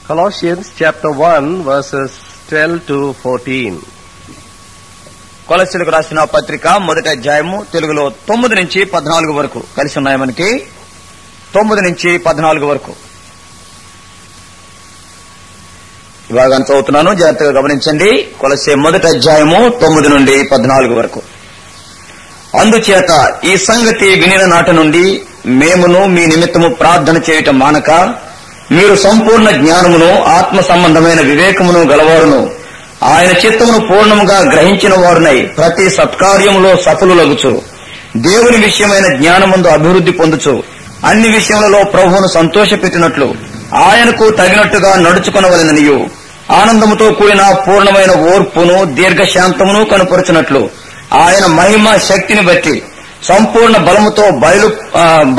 Colossians chapter 1 verses 12 to 14. కొలస్సీలకు రాసిన పత్రిక మొదటి అధ్యాయము తెలుగులో 9 నుంచి 14 వరకు కలిసి ఉన్నాయి. మనకి 9 నుంచి 14 వరకు విభాగాన్ని చదువుతున్నాను, జాగ్రత్తగా గమనించండి. కొలస్సీ మొదటి అధ్యాయము 9 నుండి 14 వరకు. అందుచేత ఈ సంగతి వినిన నాటి నుండి మేమును మీ నిమిత్తము ప్రార్థన చేయటం మానక మీరు సంపూర్ణ జ్ఞానమును ఆత్మ సంబంధమైన వివేకమును గలవారును ఆయన చిత్తమును పూర్ణముగా గ్రహించిన వారునై ప్రతి సత్కార్యములో సఫలులగుచు దేవుని విషయమైన జ్ఞానమందు అభివృద్ధి పొందుచు అన్ని విషయములలో ప్రభువును సంతోషపెట్టినట్లు ఆయనకు తగినట్టుగా నడుచుకొనవలెననియు ఆనందముతో కూడిన పూర్ణమైన ఓర్పును దీర్ఘశాంతమును కనుపరచునట్లు ఆయన మహిమ శక్తిని బట్టి సంపూర్ణ బలముతో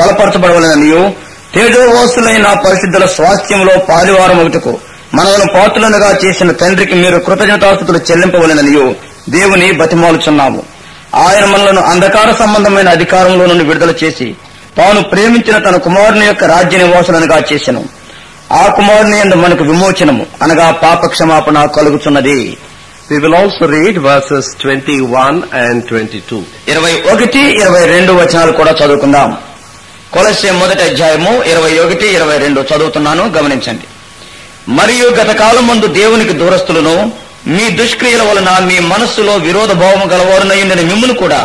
బలపరచబడవలెననియు తేజోవాసులైన పరిశుద్ధుల స్వాస్థ్యంలో పాలివారమగుటకు మనలను పాత్రులనుగా చేసిన తండ్రికి మీరు కృతజ్ఞతాస్తుతులు చెల్లింపవలెననియు దేవుని బతిమాలుచున్నాము. ఆయన మనలను అంధకార సంబంధమైన అధికారంలో నుండి విడుదల చేసి తాను ప్రేమించిన తన కుమారుని యొక్క రాజ్య నివాసులనుగా చేసెను. ఆ కుమారుని యందు మనకు విమోచనము అనగా పాప క్షమాపణ కలుగుచున్నది. We will also read verses 21 and 22. 21, 22 వచనాలు కూడా చదువుకుందాం. కొలస్సీ మొదటి అధ్యాయము 21, 22 చదువుతున్నాను, గమనించండి. మరియు గత కాలం ముందు దేవునికి దూరస్తులను మీ దుష్క్రియల వలన మీ మనస్సులో విరోధ భావము గలవారునయ్యుండిన మిమ్మును కూడా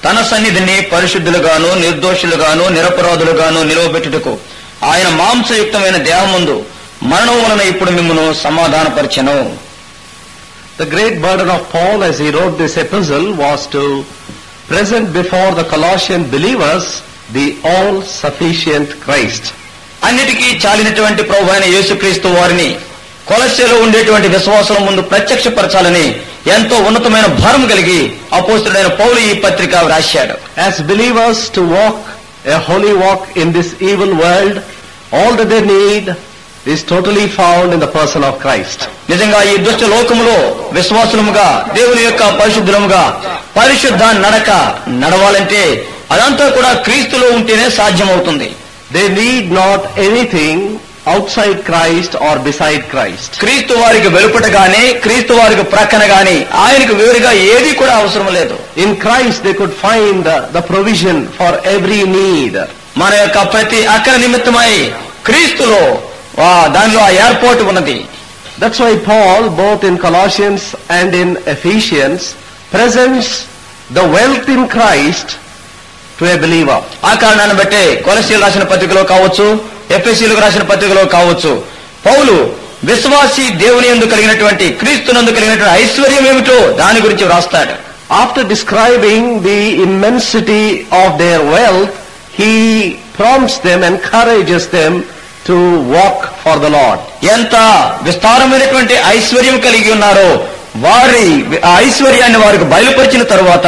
తన సన్నిధిని పరిశుద్ధులుగాను నిర్దోషులుగాను నిరపరాధులుగాను నిలవబెట్టుటకు ఆయన మాంసయుక్తమైన దేహమందు మరణం వలన ఇప్పుడు మిమ్మును సమాధానపరిచెను. The great burden of Paul as he wrote this epistle was to present before the Colossian believers the all-sufficient Christ. అన్నిటికీ చాలినటువంటి ప్రభువైన యేసుక్రీస్తు వారిని కొలస్సీలో ఉండేటువంటి విశ్వాసుల ముందు ప్రత్యక్షపరచాలని ఎంతో ఉన్నతమైన భారం కలిగి అపోస్తలుడైన పౌలు ఈ పత్రిక వ్రాశాడు. As believers to walk a holy walk in this evil world, all that they need is totally found in the person of Christ. నిజంగా ఈ దుష్ట లోకములో విశ్వాసులముగా దేవుని యొక్క పరిశుద్ధులముగా పరిశుద్ధ నడక నడవాలంటే అదంతా కూడా క్రీస్తులో ఉంటేనే సాధ్యమవుతుంది. They need not anything outside Christ or beside Christ. క్రీస్తు వారికి వెలుపట గాని క్రీస్తు వారికి ప్రక్కన గాని ఆయనకు వేరుగా ఏది కూడా అవసరం లేదు. In Christ they could find the provision for every need. మన యొక్క ప్రతి అక్కర నిమిత్తమై క్రీస్తులో దానిలో ఆ ఏర్పాటు ఉన్నది. That's why Paul, both in Colossians and in Ephesians, presents the wealth in Christ to a believer. ఆ కారణాన్ని బట్టే కొలస్సీలు రాసిన పత్రికలో కావచ్చు, ఎఫెసీయులకు రాసిన పత్రికలో కావచ్చు, పౌలు విశ్వాసి దేవుని యందు కలిగినటువంటి క్రీస్తునందు కలిగినటువంటి ఐశ్వర్యం ఏమిటో దాని గురించి వ్రాస్తాడు. After describing the immensity of their wealth, he prompts them, encourages them to walk for the Lord. ఎంత విస్తారమైనటువంటి ఐశ్వర్యం కలిగి ఉన్నారో వారి ఐశ్వర్యాన్ని వారికి బయలుపరిచిన తరువాత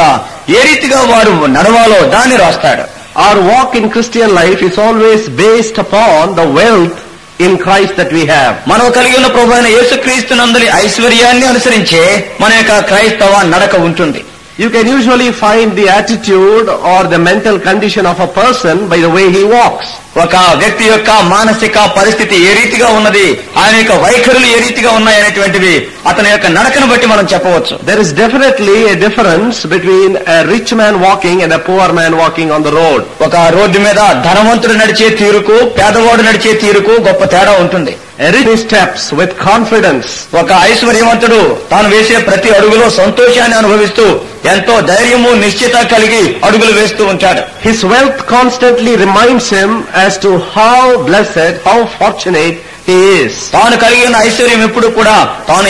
ఏ రీతిగా వారు నడవాలో దాన్ని రాస్తాడు. Our walk in Christian life is always based upon the wealth in Christ that we have. మనం కలిగి ఉన్న ప్రభువైన యేసుక్రీస్తునందలి ఐశ్వర్యాన్ని అనుసరించే మన యొక్క క్రైస్తవ నడక ఉంటుంది. You can usually find the attitude or the mental condition of a person by the way he walks. ఒక వ్యక్తి యొక్క మానసిక పరిస్థితి ఏ రీతిగా ఉన్నది, ఆయన యొక్క వైఖరులు ఏ రీతిగా ఉన్నాయనేటువంటివి అతని యొక్క నడకను బట్టి మనం చెప్పవచ్చు. There is definitely a difference between a rich man walking and a poor man walking on the road. ఒక రోడ్డు మీద ధనవంతుడు నడిచే తీరుకు పేదవాడు నడిచే తీరుకు గొప్ప తేడా ఉంటుంది. A rich steps with confidence. ఒక ఐశ్వర్యవంతుడు తాను వేసే ప్రతి అడుగులో సంతోషాన్ని అనుభవిస్తూ ఎంతో ధైర్యము నిశ్చిత కలిగి అడుగులు వేస్తూ ఉంటాడు. His wealth constantly reminds him as to how blessed, how fortunate he is. తాను కలిగి ఉన్న ఐశ్వర్యం ఎప్పుడు కూడా తాను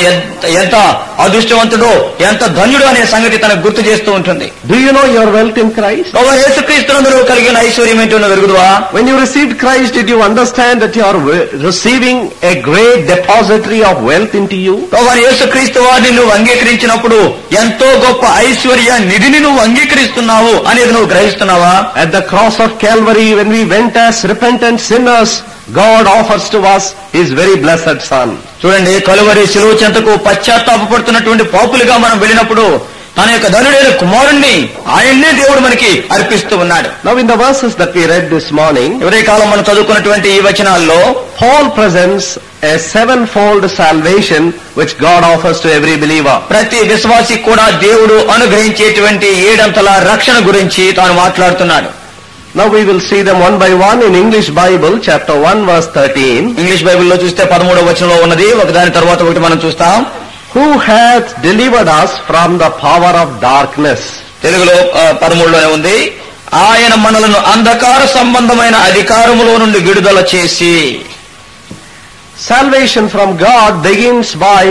ఎంత అదృష్టవంతుడో ఎంత ధన్యుడు అనే సంగతి తనకు గుర్తు చేస్తూ ఉంటుంది. Do you know your wealth in Christ? యేసుక్రీస్తునందు కలిగిన ఐశ్వర్యం ఏంటో వెరుగుదువా? When you received Christ, did you understand that you are receiving a great depository of wealth into you? యేసుక్రీస్తు వారిని నువ్వు అంగీకరించినప్పుడు ఎంతో గొప్ప ఐశ్వర్య నిధిని నువ్వు అంగీకరిస్తున్నావు అనేది నువ్వు గ్రహిస్తున్నావా? At the cross of Calvary, when we went as repentant sinners, God offers to us His very blessed Son. చూడండి, కలువరి శిలువ చెంతకు పశ్చాత్తాపడుతున్నటువంటి పాపులుగా మనం వెళ్ళినప్పుడు తన యొక్క ధనుడైన కుమారుణ్ణి ఆయన్నే దేవుడు మనకి అర్పిస్తూ ఉన్నాడు. Now in the verses that we read this morning, ఉదయకాలం మనం చదువుకున్నటువంటి ఈ వచనాల్లో Paul presents a sevenfold salvation which God offers to every believer. ప్రతి విశ్వాసి కూడా దేవుడు అనుగ్రహించేటువంటి 7 అంతల రక్షణ గురించి తాను మాట్లాడుతున్నాడు. Now we will see them one by one in English Bible, chapter 1, verse 13. English బైబిల్లో చూస్తే 13వ వచనంలో ఉన్నది, ఒకదాని తర్వాత ఒకటి మనం చూస్తాం. Who hath delivered us from the power of darkness. తెలుగులో 13లోనే ఉంది. ఆయన మనలను అంధకార సంబంధమైన అధికారములో నుండి విడుదల చేసి. Salvation from God begins by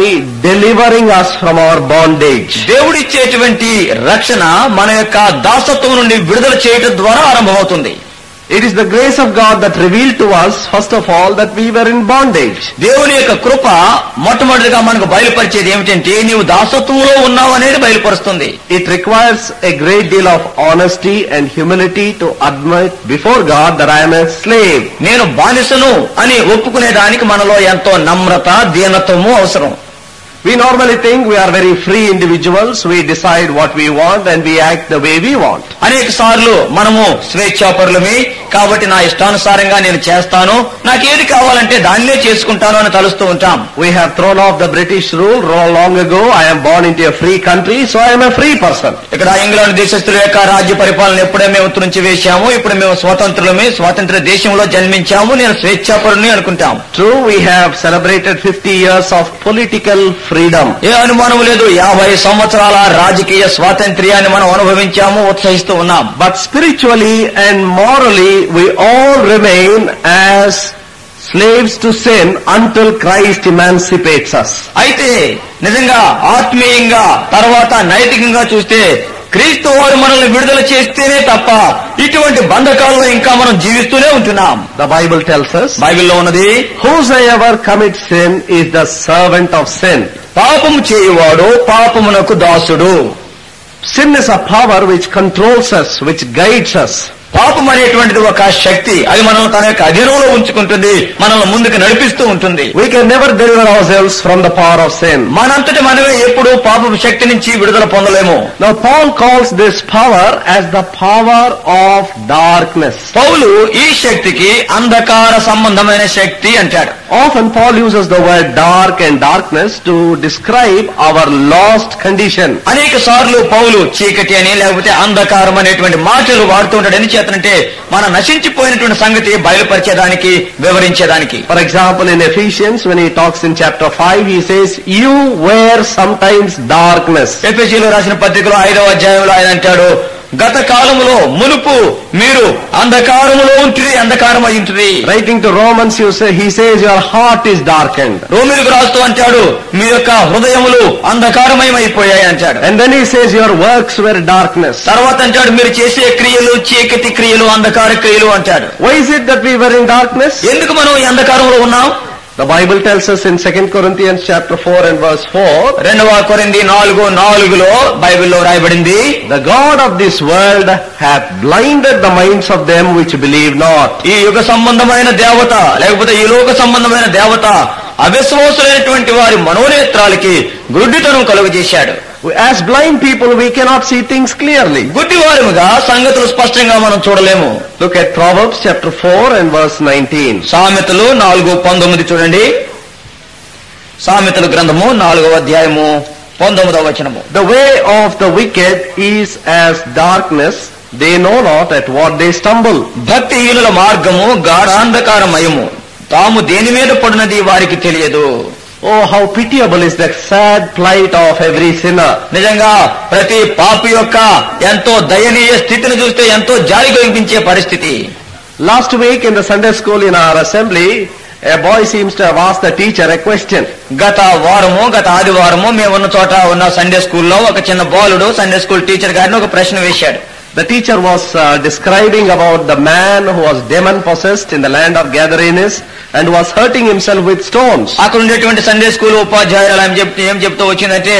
delivering us from our bondage. దేవుడిచ్చేటువంటి రక్షణ మన యొక్క దాసత్వం నుండి విడుదల చేయడం ద్వారా ఆరంభమవుతుంది. It is the grace of God that revealed to us, first of all, that we were in bondage. దేవుని యొక్క కృప మొట్టమొదటిగా మనకు బయలుపరిచేది ఏమిటంటే నీవు దాసత్వంలో ఉన్నావు అనేది బయలుపరుస్తుంది. It requires a great deal of honesty and humility to admit before God that I am a slave. నేను బానిసను అని ఒప్పుకునేదానికి మనలో ఎంతో నమ్రత, దీనత్వము అవసరం. We normally think we are very free individuals. We decide what we want and we act the way we want. అనేక సార్లు మనము స్వేచ్ఛాపరులమే కాబట్టి నా ఇష్టానుసారంగా నేను చేస్తాను, నాకేది కావాలంటే దానినే చేసుకుంటాను అని తలుస్తూ ఉంటాం. We have thrown off the British rule long ago. I am born into a free country, so I am a free person. ఇక్కడ ఇంగ్లాండ్ దేశస్తుల యొక్క రాజ్య పరిపాలన ఎప్పుడే మేము తురించి వేశాము, ఇప్పుడు మేము స్వతంత్రులమే, స్వాతంత్ర దేశంలో జన్మించాము, నేను స్వేచ్ఛాపరుని అనుకుంటాం. True, we have celebrated 50 years of political freedom. ఏ అనుమానం లేదు, 50 సంవత్సరాల రాజకీయ స్వాతంత్ర్యాన్ని మనం అనుభవించాము, ఉత్సహిస్తూ ఉన్నాం. But spiritually and morally we all remain as slaves to sin until Christ emancipates us. అయితే నిజంగా ఆత్మీయంగా తర్వాత నైతికంగా చూస్తే క్రీస్తు వారు మనల్ని విడుదల చేస్తేనే తప్ప ఇటువంటి బంధకాల్లో ఇంకా మనం జీవిస్తూనే ఉంటున్నాం. The Bible tells us, బైబిల్లో ఉన్నది, whosoever commits sin is the servant of sin. పాపము చేయువాడు పాపమునకు దాసుడు. Sin is a power which controls us, which guides us. పాపం అనేటువంటిది ఒక శక్తి, అది మనల్ని తన యొక్క అధీనంలో ఉంచుకుంటుంది, మనల్ని ముందుకు నడిపిస్తూ ఉంటుంది. We can never deliver ourselves from the power of sin. మనంతటి మనమే ఎప్పుడూ పాపపు శక్తి నుంచి విడుదల పొందలేము. Now Paul calls this power as the power of darkness. పౌలు ఈ శక్తికి అంధకార సంబంధమైన శక్తి అంటాడు. Often Paul uses the word dark and darkness to describe our lost condition. అనేక సార్లు పౌలు చీకటి అని లేకపోతే అంధకారం అనేటువంటి మాటలు వాడుతూ ఉంటాడు. ఎందుచేతనంటే మన నశించిపోయినటువంటి సంగతి బయలుపరిచేదానికి, వివరించేదానికి. For example, in Ephesians, when he talks in chapter 5, he says, you were sometimes darkness. ఎఫెసీయులకు రాసిన పత్రికలో 5వ అధ్యాయంలో ఆయన అంటాడు, గత కాలములో మునుపు మీరు అంధకారములో ఉంటుంది, అంధకారం అయి ఉంటుంది. Writing to Romans, he says your heart is darkened. రోమీయులకు రాస్తూ అంటాడు, మీ యొక్క హృదయములు అంధకారమయమైపోయాయి అంటాడు. And then he says your works were darkness. తర్వాత అంటాడు, మీరు చేసే క్రియలు చీకటి క్రియలు, అంధకార క్రియలు అంటాడు. Why is it that we were in darkness? ఎందుకు మనం ఈ అంధకారంలో ఉన్నాం? The Bible tells us in 2 Corinthians chapter 4 and verse 4, 2వ కొరింథీ 4:4లో బైబిల్లో రాయబడింది, the God of this world hath blinded the minds of them which believe not. ఈ యుగ సంబంధమైన దేవత లేకపోతే ఈ లోక సంబంధమైన దేవత అవిశ్వాసులైనటువంటి వారి మనోనేత్రాలకి గుడ్డితనం కలుగజేశాడు. As blind people we cannot see things clearly. గుడ్డివారముగా సంగతులు స్పష్టంగా మనం చూడలేము. Look at Proverbs chapter 4 and verse 19. సామెతలు 4:19 చూడండి. సామెతలు గ్రంథము 4వ అధ్యాయము 19వ వచనము. The way of the wicked is as darkness, they know not at what they stumble. భక్తిహీనుల మార్గము గాఢాంధకారమయము, తాము దేని మీద పడినది వారికి తెలియదు. Oh, how pitiable is the sad plight of every sinner. నిజంగా ప్రతి పాపి యొక్క ఎంతో దయనీయ స్థితిని చూస్తే ఎంతో జాలి కలిగించే పరిస్థితి. Last week in the Sunday school in our assembly, a boy seems to have asked the teacher a question. గత ఆదివారము మేమున్న చోట ఉన్న సండే స్కూల్లో ఒక చిన్న బాలుడు సండే స్కూల్ టీచర్ గారిని ఒక ప్రశ్న వేశాడు. The teacher was describing about the man who was demon possessed in the land of Gadarenes and was hurting himself with stones. అక్కడ ఉండేటువంటి సండే స్కూల్ ఉపాధ్యాయులు ఏం చెప్తూ వచ్చిందంటే,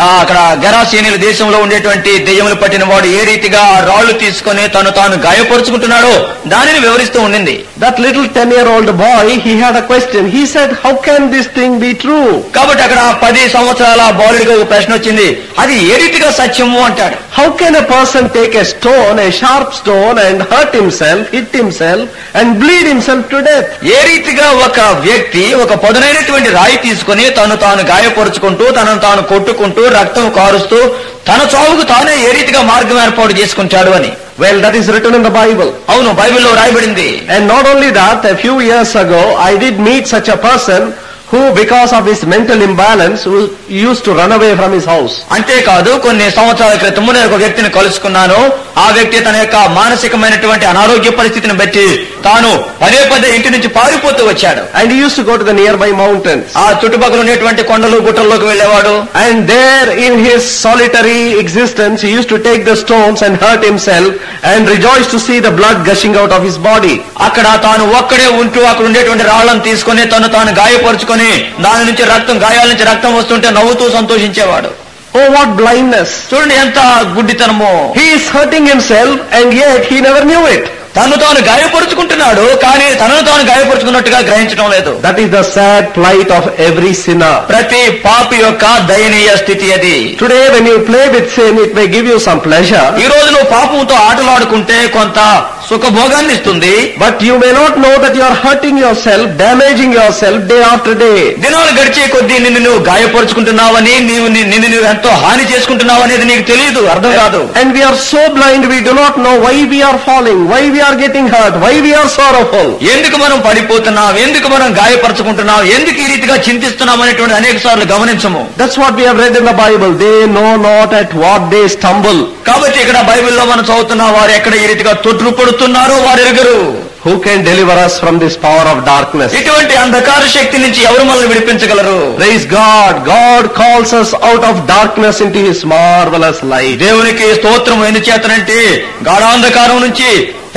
అక్కడ గెరాసేనీల దేశంలో ఉండేటువంటి దెయ్యములు పట్టిన వాడు ఏ రీతిగా ఆ రాళ్లు తీసుకుని తాను గాయపరుచుకుంటున్నాడో దానిని వివరిస్తూ ఉండింది. That little 10-year-old boy, he had a question. He said, how can this thing be true? కాబట్టి అక్కడ 10 సంవత్సరాల బాలుడికి ఒక ప్రశ్న వచ్చింది. అది ఏ రీతిగా సత్యము అంటాడు. How can a person take a stone, a sharp stone, and hurt himself, hit himself, and bleed himself to death? ఏ రీతిగా ఒక వ్యక్తి ఒక పదునైనటువంటి రాయి తీసుకుని తాను గాయపరుచుకుంటూ తనను తాను కొట్టుకుంటూ రక్తం కారుస్తూ తన చావుకు తానే ఏ రీతిగా మార్గం ఏర్పాటు చేసుకుంటాడు అని. Well, that is written in the Bible. అవును, బైబిల్లో రాయబడింది. And not only that, a few years ago, I did meet such a person who, because of his mental imbalance, who used to run away from his house. అంతేకాదు, కొన్ని సంవత్సరాల క్రితం నేను ఒక వ్యక్తిని కలుసుకున్నాను. ఆ వ్యక్తి తన యొక్క మానసికమైనటువంటి అనారోగ్య పరిస్థితిని బట్టి తాను పదే ఇంటి నుంచి పారిపోతూ వచ్చాడు. And he used to go to the nearby mountains. ఆ చుట్టుపక్కల ఉండేటువంటి కొండలు గుట్టల్లోకి వెళ్ళేవాడు. And there in his solitary existence, he used to take the stones and hurt himself and rejoice to see the blood gushing out of his body. అక్కడ తాను ఒక్కడే ఉంటూ అక్కడ ఉండేటువంటి రాళ్లను తీసుకుని తాను గాయపరుచుకొని దాని నుంచి గాయాల నుంచి రక్తం వస్తుంటే నవ్వుతూ సంతోషించేవాడు. Oh, what blindness! చూడండి ఎంత గుడ్డితనమో. He is hurting himself and yet he never knew it. తాను గాయపరుచుకుంటున్నాడు, కానీ తనను తాను గాయపరుచుకున్నట్టుగా గ్రహించడం లేదు. That is the sad plight of every sinner. ప్రతి పాపి యొక్క దయనీయ స్థితి అది. Today when you play with sin, it may give you some pleasure. ఈ రోజు నువ్వు పాపంతో ఆటలాడుకుంటే కొంత సుఖభోగాన్ని ఇస్తుంది. But you may not know that you are hurting yourself, damaging yourself day after day. దినాలు గడిచే కొద్దీ నువ్వు గాయపరుచుకుంటున్నావని, నిన్ను ఎంతో హాని చేసుకుంటున్నావు అనేది నీకు తెలియదు, అర్థం కాదు. And we are so blind, we do not know why we are falling, why we are getting hurt, why we are sorrowful. ఎందుకు మనం పడిపోతున్నాం, ఎందుకు మనం గాయపరుచుకుంటున్నాం, ఎందుకు ఈ రీతిగా చింతిస్తున్నాం అనేటువంటి అనేక సార్లు గమనించము. That's what we have read in the Bible. They know not at what they stumble. కాబట్టి ఇక్కడ బైబిల్లో మనం చదువుతున్న వారు ఎక్కడ ఈ రీతిగా తొట్రుపడుతున్నారో వారు ఎరుగరు. Who can deliver us from this power of darkness? ఇటువంటి అంధకార శక్తి నుంచి ఎవరు మనల్ని విడిపించగలరు? Praise God. God calls us out of darkness into His marvelous light. దేవునికి స్తోత్రం. ఎందుచేతనంటే గాఢాంధకారం నుంచి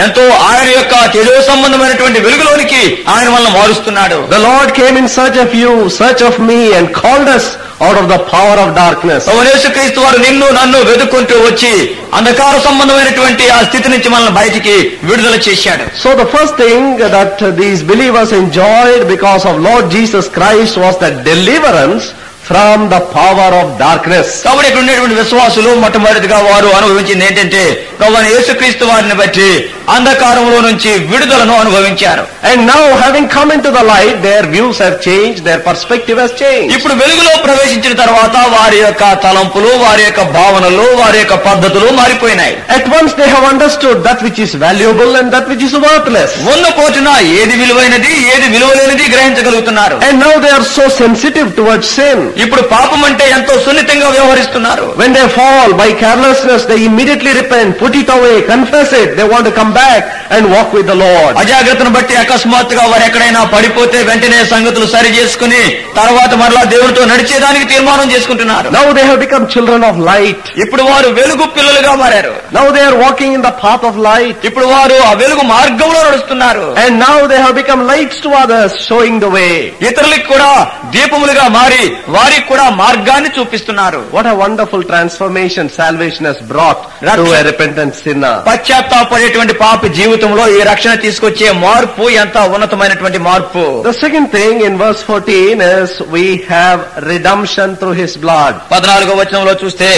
ఎంతో ఆయన యొక్క తేజో సంబంధమైనటువంటి వెలుగులోనికి ఆయన మనల్ని మారుస్తున్నాడు. The Lord came in search of you, search of me, and called us out of the power of darkness. యేసుక్రీస్తు వారు నిన్ను నన్ను వెతుక్కుంటూ వచ్చి అంధకార సంబంధమైనటువంటి ఆ స్థితి నుంచి మనల్ని బయటికి విడుదల చేశాడు. So the first thing that these believers enjoyed because of Lord Jesus Christ was the deliverance from the power of darkness. కాబట్టి ఇక్కడ ఉండేటువంటి విశ్వాసులు మొట్టమొదటిగా వారు అనుభవించింది ఏంటంటే ప్రభువైన యేసుక్రీస్తు వారిని బట్టి అంధకారంలో నుంచి విడుదలను అనుభవించారు. And now having come into the light, their views have changed, their perspective has changed. ఇప్పుడు వెలుగులో ప్రవేశించిన తర్వాత వారి యొక్క తలంపులు, వారి యొక్క భావనలు, వారి యొక్క పద్ధతులు మారిపోయినాయి. At once they have understood that which is valuable and that which is worthless. ఉన్న పోటున ఏది విలువైనది, ఏది విలువలేనిది గ్రహించగలుగుతున్నారు. And now they are so sensitive towards sin. ఇప్పుడు పాపం అంటే ఎంతో సున్నితంగా వ్యవహరిస్తున్నారు. When they fall by carelessness, they immediately repent, put it away, confess it. They want to come back and walk with the Lord. అజాగ్రత్తను బట్టి అకస్మాత్తుగా వారు ఎక్కడైనా పడిపోతే వెంటనే సంగతులు సరి చేసుకుని తర్వాత మరలా దేవుడితో నడిచేదానికి తీర్మానం చేసుకుంటున్నారు. Now they have become children of light. ఇప్పుడు వారు వెలుగు పిల్లలుగా మారారు. Now they are walking in the path of light. ఇప్పుడు వారు ఆ వెలుగు మార్గంలో నడుస్తున్నారు. And now they have become lights to others, showing the way. ఇతరులకు కూడా దీపములుగా మారి వారికి కూడా మార్గాన్ని చూపిస్తున్నారు. What a wonderful transformation salvation has brought to a repentant sinner. పశ్చాత్తాపడేటువంటి పాపి జీవితంలో ఈ రక్షణ తీసుకొచ్చే మార్పు ఎంత ఉన్నతమైనటువంటి మార్పు. The second thing in verse 14 is we have redemption through His blood. 14వ వచనంలో చూస్తే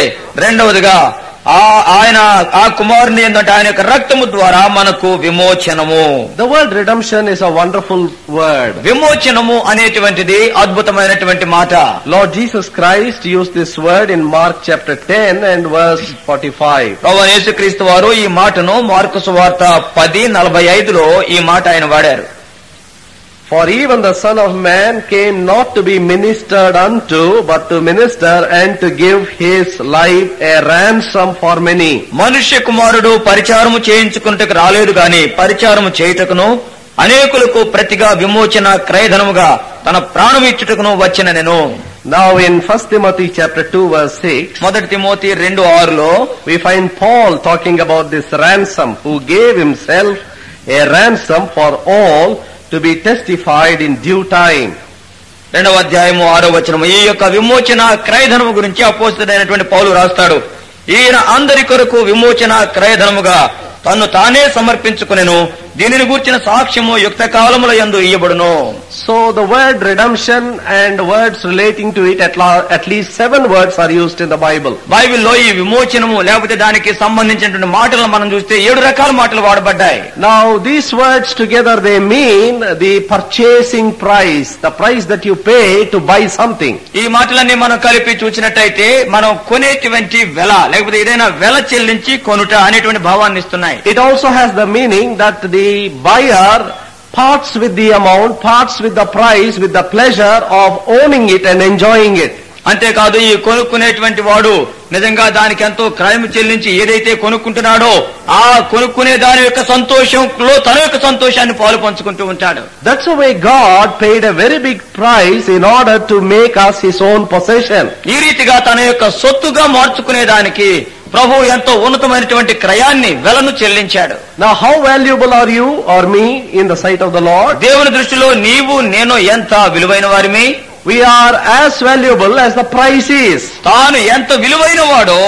రెండవదిగా ఆయన ఆ కుమారుని ఏంటంటే ఆయన యొక్క రక్తము ద్వారా మనకు విమోచనము. The word redemption is a wonderful word. విమోచనము అనేటువంటిది అద్భుతమైనటువంటి మాట. Lord Jesus Christ used this word in Mark chapter 10 and verse 45. ప్రభువైన యేసుక్రీస్తు వారు ఈ మాటను మార్కు సువార్త 10:45లో ఈ మాట ఆయన వాడారు. For even the Son of Man came not to be ministered unto, but to minister and to give His life a ransom for many. మనుష్య కుమారుడు పరిచారము చేయించుకుంటకు రాలేదు గాని పరిచారము చేయుటకును అనేకులకు ప్రతిగా విమోచన క్రయధనముగా తన ప్రాణం ఇచ్చుటకును వచ్చిన నేను. Now in 1 Timothy chapter 2 verse 6, 1 Timothy 2:6లో we find Paul talking about this ransom, who gave himself a ransom for all to be testified in due time. 2వ అధ్యాయము 6వ వచనము. ఈ యొక్క విమోచన క్రయధనము గురించి అపోస్తలుడైనటువంటి పౌలు రాస్తాడు. ఈయన అందరి కొరకు విమోచన క్రయధనముగా తన్ను తానే సమర్పించుకొనెను, దీనిని గూర్చిన సాక్ష్యము యుక్త కాలముల యందు ఇయ్యబడును. So the word redemption and words relating to it, at least 7 words are used in the Bible. బైబిల్లో ఈ విమోచనము లేకపోతే దానికి సంబంధించినటువంటి మాటలను మనం చూస్తే 7 రకాల మాటలు వాడబడ్డాయి. Now these words together, they mean the purchasing price, the price that you pay to buy something. ఈ మాటలన్నీ మనం కలిపి చూసినట్టయితే మనం కొనేటువంటి వెల లేకపోతే ఏదైనా వెల చెల్లించి కొనుట అనేటువంటి భావాన్ని ఇస్తున్నాయి. It also has the meaning that the buyer parts with the amount, parts with the price, with the pleasure of owning it and enjoying it. అంతేకాదు ఈ కొనుక్కునేటువంటి వాడు నిజంగా దానికి ఎంతో క్రయం చెల్లించి ఏదైతే కొనుక్కుంటున్నాడో ఆ కొనుక్కునే దాని యొక్క సంతోషంలో తన యొక్క సంతోషాన్ని పాలు పంచుకుంటూ ఉంటాడు. That's the way God paid a very big price in order to make us His own possession. ఈ రీతిగా తన యొక్క సొత్తుగా మార్చుకునే దానికి ప్రభు ఎంతో ఉన్నతమైనటువంటి క్రయాన్ని వెలను చెల్లించాడు. Now how valuable are you or me in the sight of the Lord? దేవుని దృష్టిలో నీవు నేను ఎంత విలువైన వారిమి? We are as valuable as the price is. తాను ఎంత విలువైన వాడో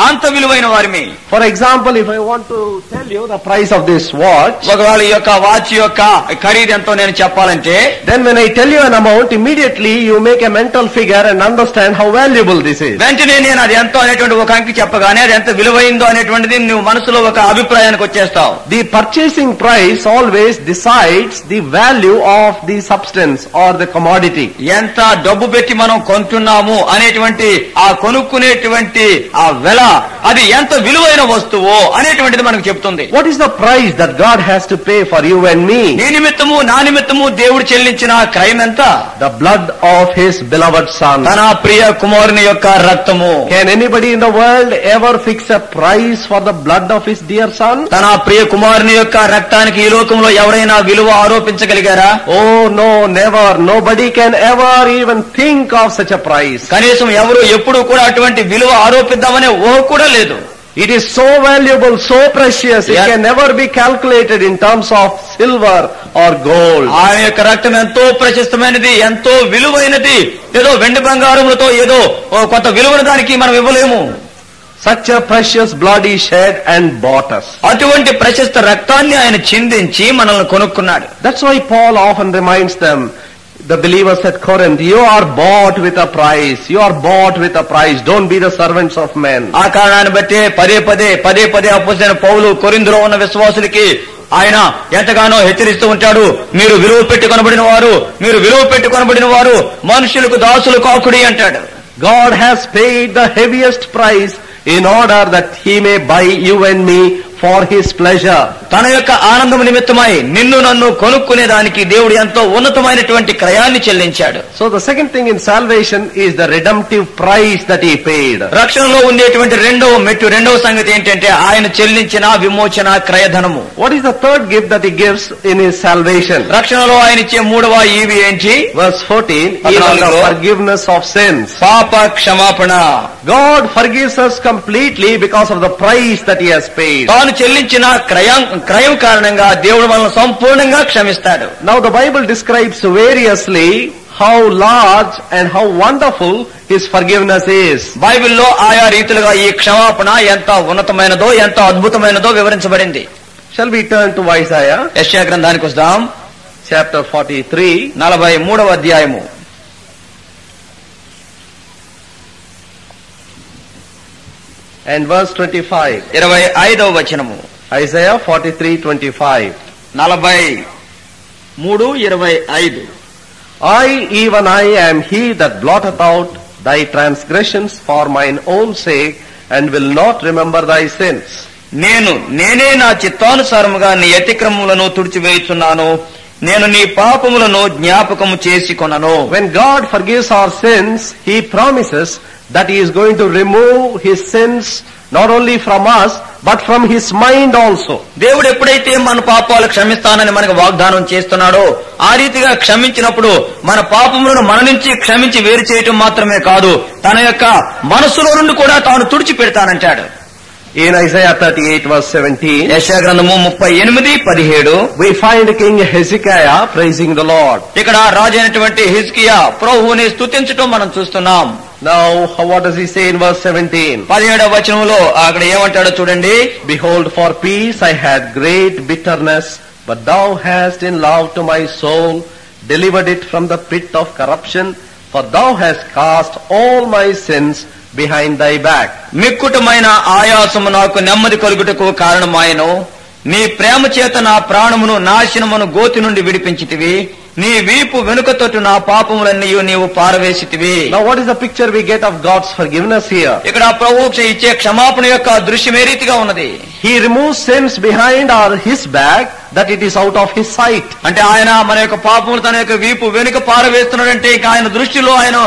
అంత విలువైన వారిమి. For example, if I want to tell you the price of this watch, ఒకవేళ ఈ యొక్క వాచ్ యొక్క ఖరీదు ఎంతో నేను చెప్పాలంటే, then when I tell you an amount, immediately you make a mental figure and understand how valuable this is. వెంటనే నేను అది ఎంతో అనేటువంటి ఒక అంకి చెప్పగానే అది ఎంత విలువైందో అనేటువంటిది నువ్వు మనసులో ఒక అభిప్రాయానికి వచ్చేస్తావు. The purchasing price always decides the value of the substance or the commodity. ఎంత డబ్బు పెట్టి మనం కొంటున్నాము అనేటువంటి ఆ కొనుక్కునేటువంటి ఆ వెల అది ఎంత విలువైన వస్తువో అనేటువంటిది మనకు చెప్తుంది. What is the price that God has to pay for you and me? నీ నిమిత్తము నా నిమిత్తము దేవుడు చెల్లించిన క్రయం ఎంత? The blood of His beloved Son. తన ప్రియ కుమారుని యొక్క రక్తము. Can anybody in the world ever fix a price for the blood of His dear Son? తన ప్రియ కుమారుని యొక్క రక్తానికి ఈ లోకంలో ఎవరైనా విలువ ఆరోపించగలిగారా? Oh no, never. Nobody can ever even think of such a price. కనీసం ఎవరు ఎప్పుడు కూడా అటువంటి విలువ ఆరోపిద్దామనే ఊహ కూడా లేదు. It is so valuable, so precious, it can never be calculated in terms of silver or gold. ఆయన యొక్క రక్తం ఎంతో ప్రశస్తమైనది, ఎంతో విలువైనది. ఏదో వెండి బంగారములతో ఏదో కొంత విలువైన దానికి మనం ఇవ్వలేము. Such a precious blood He shed and bought us. అటువంటి ప్రశస్త రక్తాన్ని ఆయన చిందించి మనల్ని కొనుక్కున్నాడు. That's why Paul often reminds them, the believers at Corinth, you are bought with a price. You are bought with a price. Don't be the servants of men. ఆ కారణాన్ని బట్టి పదే పదే అపోస్తలుడైన పౌలు కొరింథులో ఉన్న విశ్వాసులకి ఆయన ఎంతగానో హెచ్చరిస్తూ ఉంటాడు. మీరు విలువ పెట్టి కొనబడిన వారు మనుషులకు దాసులు కాకుడి అంటాడు. God has paid the heaviest price in order that He may buy you and me for His pleasure. తన యొక్క ఆనందం నిమిత్తమై నిన్ను నన్ను కొనుక్కునే దానికి దేవుడు ఎంతో ఉన్నతమైనటువంటి క్రయాన్ని చెల్లించాడు. So the second thing in salvation is the redemptive price that He paid. రక్షణలో ఉండేటువంటి రెండవ సంగతి ఏంటంటే ఆయన చెల్లించిన విమోచన క్రయధనము. What is the third gift that He gives in His salvation? రక్షణలో ఆయన ఇచ్చే మూడవ ఈవి ఏంటి? Verse 14, even the forgiveness of sins. పాప క్షమాపణ. God forgives us completely because of the price that He has paid. తాను చెల్లించిన క్రయం కారణంగా దేవుడు మనల్ని సంపూర్ణంగా క్షమిస్తాడు. Now the Bible describes variously how large and how wonderful His forgiveness is. బైబిల్లో ఆయా రీతిలుగా ఈ క్షమాపణ ఎంత ఉన్నతమైనదో ఎంత అద్భుతమైనదో వివరించబడింది. Shall we turn to Isaiah? యెషయా గ్రంథానికి వస్తాం. Chapter 43. 43వ అధ్యాయము. And verse 25. 25వ వచనము. Isaiah 43:25. 43:25. Even I am He that blotteth out thy transgressions for mine own sake, and will not remember thy sins. నేనే నా చిత్తానుసారముగా నీ అతిక్రమములను తుడిచివేయుచున్నాను, నేను నీ పాపములను జ్ఞాపకము చేసుకొనను. When God forgives our sins, He promises that He is going to remove His sins not only from us but from His mind also. దేవుడు ఎప్పుడైతే మన పాపాలు క్షమిస్తానని మనకు వాగ్దానం చేస్తున్నాడో ఆ రీతిగా క్షమించినప్పుడు మన పాపములను మన నుంచి క్షమించి వేరు చేయటం మాత్రమే కాదు, తన యొక్క మనసులో నుండి కూడా తాను తుడిచి పెడతానంటాడు. In Isaiah 38 verse 17, యెషయా గ్రంథము 38:17 we find King Hezekiah praising the Lord. ఇక్కడ రాజు అయినటువంటి హిజ్కియా ప్రభువుని స్తుతించటం మనం చూస్తున్నాం. Now, what does he say in verse 17? 17వ వచనంలో అక్కడ ఏమంటాడో చూడండి. Behold, for peace I had great bitterness, but thou hast in love to my soul delivered it from the pit of corruption, for thou hast cast all my sins behind thy back. మిక్కుటమైన ఆయాసము నాకు నెమ్మది కలుగుటకు కారణమాయను. నీ ప్రేమ చేత నా ప్రాణమును నాశనమును గోతి నుండి విడిపించితివి. నీ వీపు వెనుక తొట్టు నా పాపములన్నీ నీవు పారవేసితివి. Now what is the picture we get of God's forgiveness here? ఇక్కడ ప్రభువు ఇచ్చే క్షమాపణ యొక్క దృశ్యం ఏ రీతిగా ఉన్నది? He removes sins behind or his back, that it is out of his sight. అంటే ఆయన మన యొక్క పాపములు తన యొక్క వీపు వెనుక పారవేస్తున్నాడంటే ఇక ఆయన దృష్టిలో ఆయన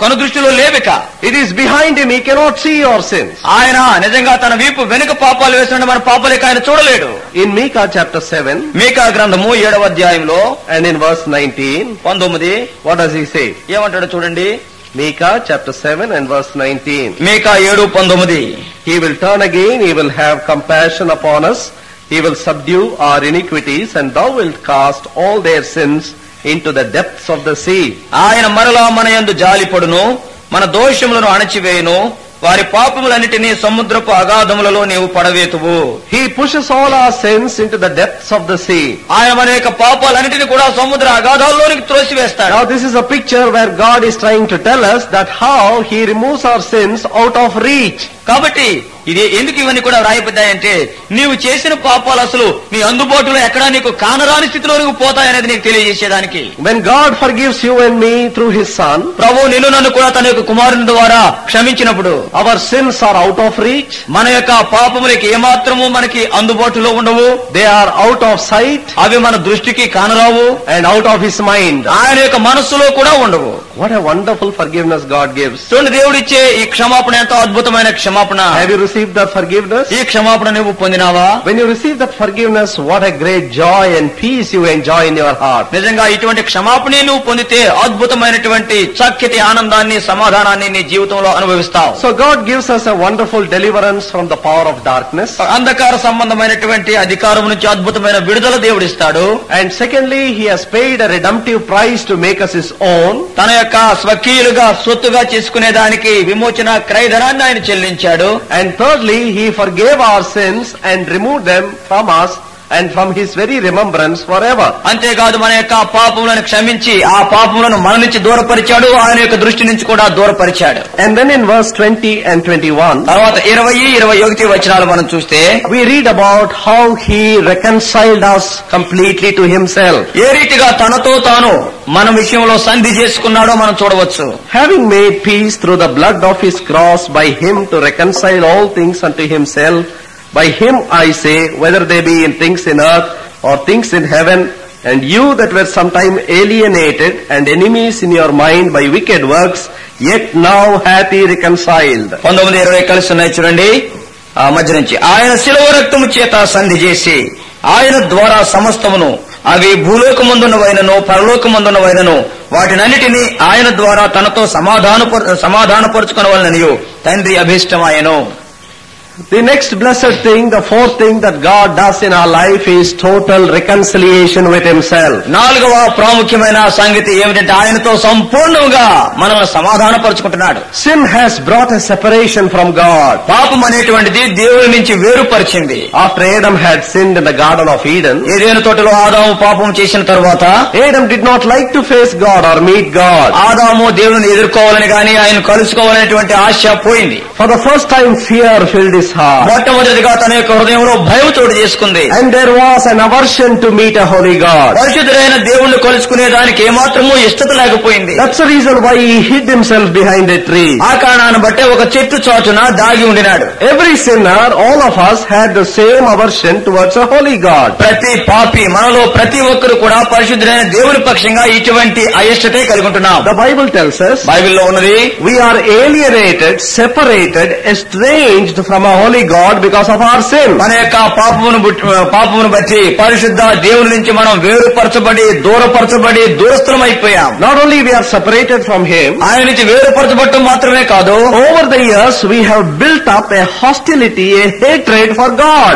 కను దృష్టిలో లేవిక. It is behind him, he cannot see your sins. ఆయన నిజంగా తన వీపు వెనుక పాపాలు వేస్తున్నాడు, మన పాపాలు ఆయన చూడలేడు. In Micah chapter 7, మీకా గ్రంథము 7వ అధ్యాయంలో and in verse 19, what does he say? ఏమంటాడో చూడండి. Micah chapter 7 and verse 19. Micah 7:19. He will turn again, he will have compassion upon us, he will subdue our iniquities, and thou wilt cast all their sins into the depths of the sea. ఆయన మరలా మన యందు జాలిపడును, మన దోషములను అణచివేయును, వారి పాపములన్నిటినీ సముద్రపు అగాధములలో నీవు పడవేతువు. He pushes all our sins into the depths of the sea. ఆయన మన యొక్క పాపాలన్నిటినీ కూడా సముద్ర అగాధాల్లోనికి త్రోసివేస్తాడు. Now this is a picture where God is trying to tell us that how he removes our sins out of reach. కాబట్టి ఇది ఎందుకు ఇవన్నీ కూడా వ్రాయబడ్డాయంటే నీవు చేసిన పాపాలు అసలు నీ అందుబాటులో ఎక్కడా నీకు కానరాని స్థితిలో నువ్వు పోతాయనేది నీకు తెలియజేసేదానికి. When God forgives you and me through his son, ప్రభు నిన్ను నన్ను కూడా తన యొక్క కుమారుని ద్వారా క్షమించినప్పుడు our sins are out of reach. మన యొక్క పాపములకి ఏమాత్రము మనకి అందుబాటులో ఉండవు. They are out of sight. అవి మన దృష్టికి కానరావు. And out of his mind. ఆయన యొక్క మనస్సులో కూడా ఉండవు. What a wonderful forgiveness God gives. చూడండి, దేవుడిచ్చే ఈ క్షమాపణ ఎంతో అద్భుతమైన క్షమాపణ. Have you received that forgiveness? ఈ క్షమాపణ నువ్వు పొందినావా? When you receive that forgiveness, what a great joy and peace you enjoy in your heart. నిజంగా ఇటువంటి క్షమాపణ నువ్వు పొందితే అద్భుతమైనటువంటి చక్కటి ఆనందాన్ని సమాధానాన్ని నీ జీవితంలో అనుభవిస్తావు. So God gives us a wonderful deliverance from the power of darkness. అంధకార సంబంధమైనటువంటి అధికారం నుంచి అద్భుతమైన విడుదల దేవుడిస్తాడు. And secondly, he has paid a redemptive price to make us his own. తన యొక్క స్వకీయులుగా సొత్తుగా చేసుకునే దానికి విమోచన క్రయధనాన్ని ఆయన చెల్లించాడు. And thirdly, he forgave our sins and removed them from us and from his very remembrance forever. అంతేకాదు మన యొక్క పాపములను క్షమించి ఆ పాపములను మన నుంచి దూరపరిచాడు, ఆయన యొక్క దృష్టి నుంచి కూడా దూరపరిచాడు. And then in verse 20 and 21, తర్వాత 20-21 వచనాలు మనం చూస్తే we read about how he reconciled us completely to himself. ఏ రీతిగా తనతో తాను మన విషయంలో సంధి చేసుకున్నాడో మనం చూడవచ్చు. Having made peace through the blood of his cross, by him to reconcile all things unto himself. By him I say, whether they be in things in earth or things in heaven, and you that were sometime alienated and enemies in your mind by wicked works, yet now hath he reconciled. 19-20 కలిసి ఉన్నాయి చూడండి. ఆ మధ్య నుంచి ఆయన శిలువ రక్తము చేత సంధి చేసి ఆయన ద్వారా సమస్తమును, అవి భూలోకమందున్నవైనను పరలోకమందున్నవైనను వాటినన్నిటినీ ఆయన ద్వారా తనతో సమాధానపరుచుకొనవలెననియు తండ్రి అభిష్టమాయెను. The next blessed thing, the fourth thing that God does in our life is total reconciliation with himself. 4వ ప్రాముఖ్యమైన సంగతి ఏమిటంటే ఆయనతో సంపూర్ణంగా మనల్ని సమాధానపరుచుకుంటున్నాడు. Sin has brought a separation from God. పాపం అనేటువంటిది దేవుని నుంచి వేరుపరిచింది. After Adam had sinned in the Garden of Eden, ఏదెను తోటలో ఆదాము పాపం చేసిన తర్వాత Adam did not like to face God or meet God. ఆదాము దేవుని ఎదుర్కోవాలని గాని ఆయన కలుసుకోవాలనేటువంటి ఆశ పోయింది. For the first time fear filled his heart. మొట్టమొదటిగా తన యొక్క హృదయంలో భయం చోటు చేసుకుంది. And there was an aversion to meet a holy God. పరిశుద్ధుడైన దేవుణ్ణి కలుసుకునే దానికి ఏమాత్రమూ ఇష్టత లేకపోయింది. That's the reason why he hid himself behind a tree. ఆ కారణాన్ని బట్టే ఒక చెట్టు చాటున దాగి ఉండినాడు. Every sinner, all of us had the same aversion towards a holy God. ప్రతి పాపి మనలో ప్రతి ఒక్కరు కూడా పరిశుద్ధుడైన దేవుని పక్షంగా ఇటువంటి అయిష్టతే కలిగి ఉంటున్నాం. The Bible tells us, బైబిల్లో ఉన్నది, we are alienated, separated, estranged from our holy God because of our sin. మన యొక్క పాపమును బట్టి పరిశుద్ధ దేవుని నుంచి మనం వేరుపరచబడి దూరస్థులమైపోయాం. Not only we are separated from Him, ఆయన నుంచి వేరుపరచబడటం మాత్రమే కాదు, over the years we have built up a hostility, a hatred for God.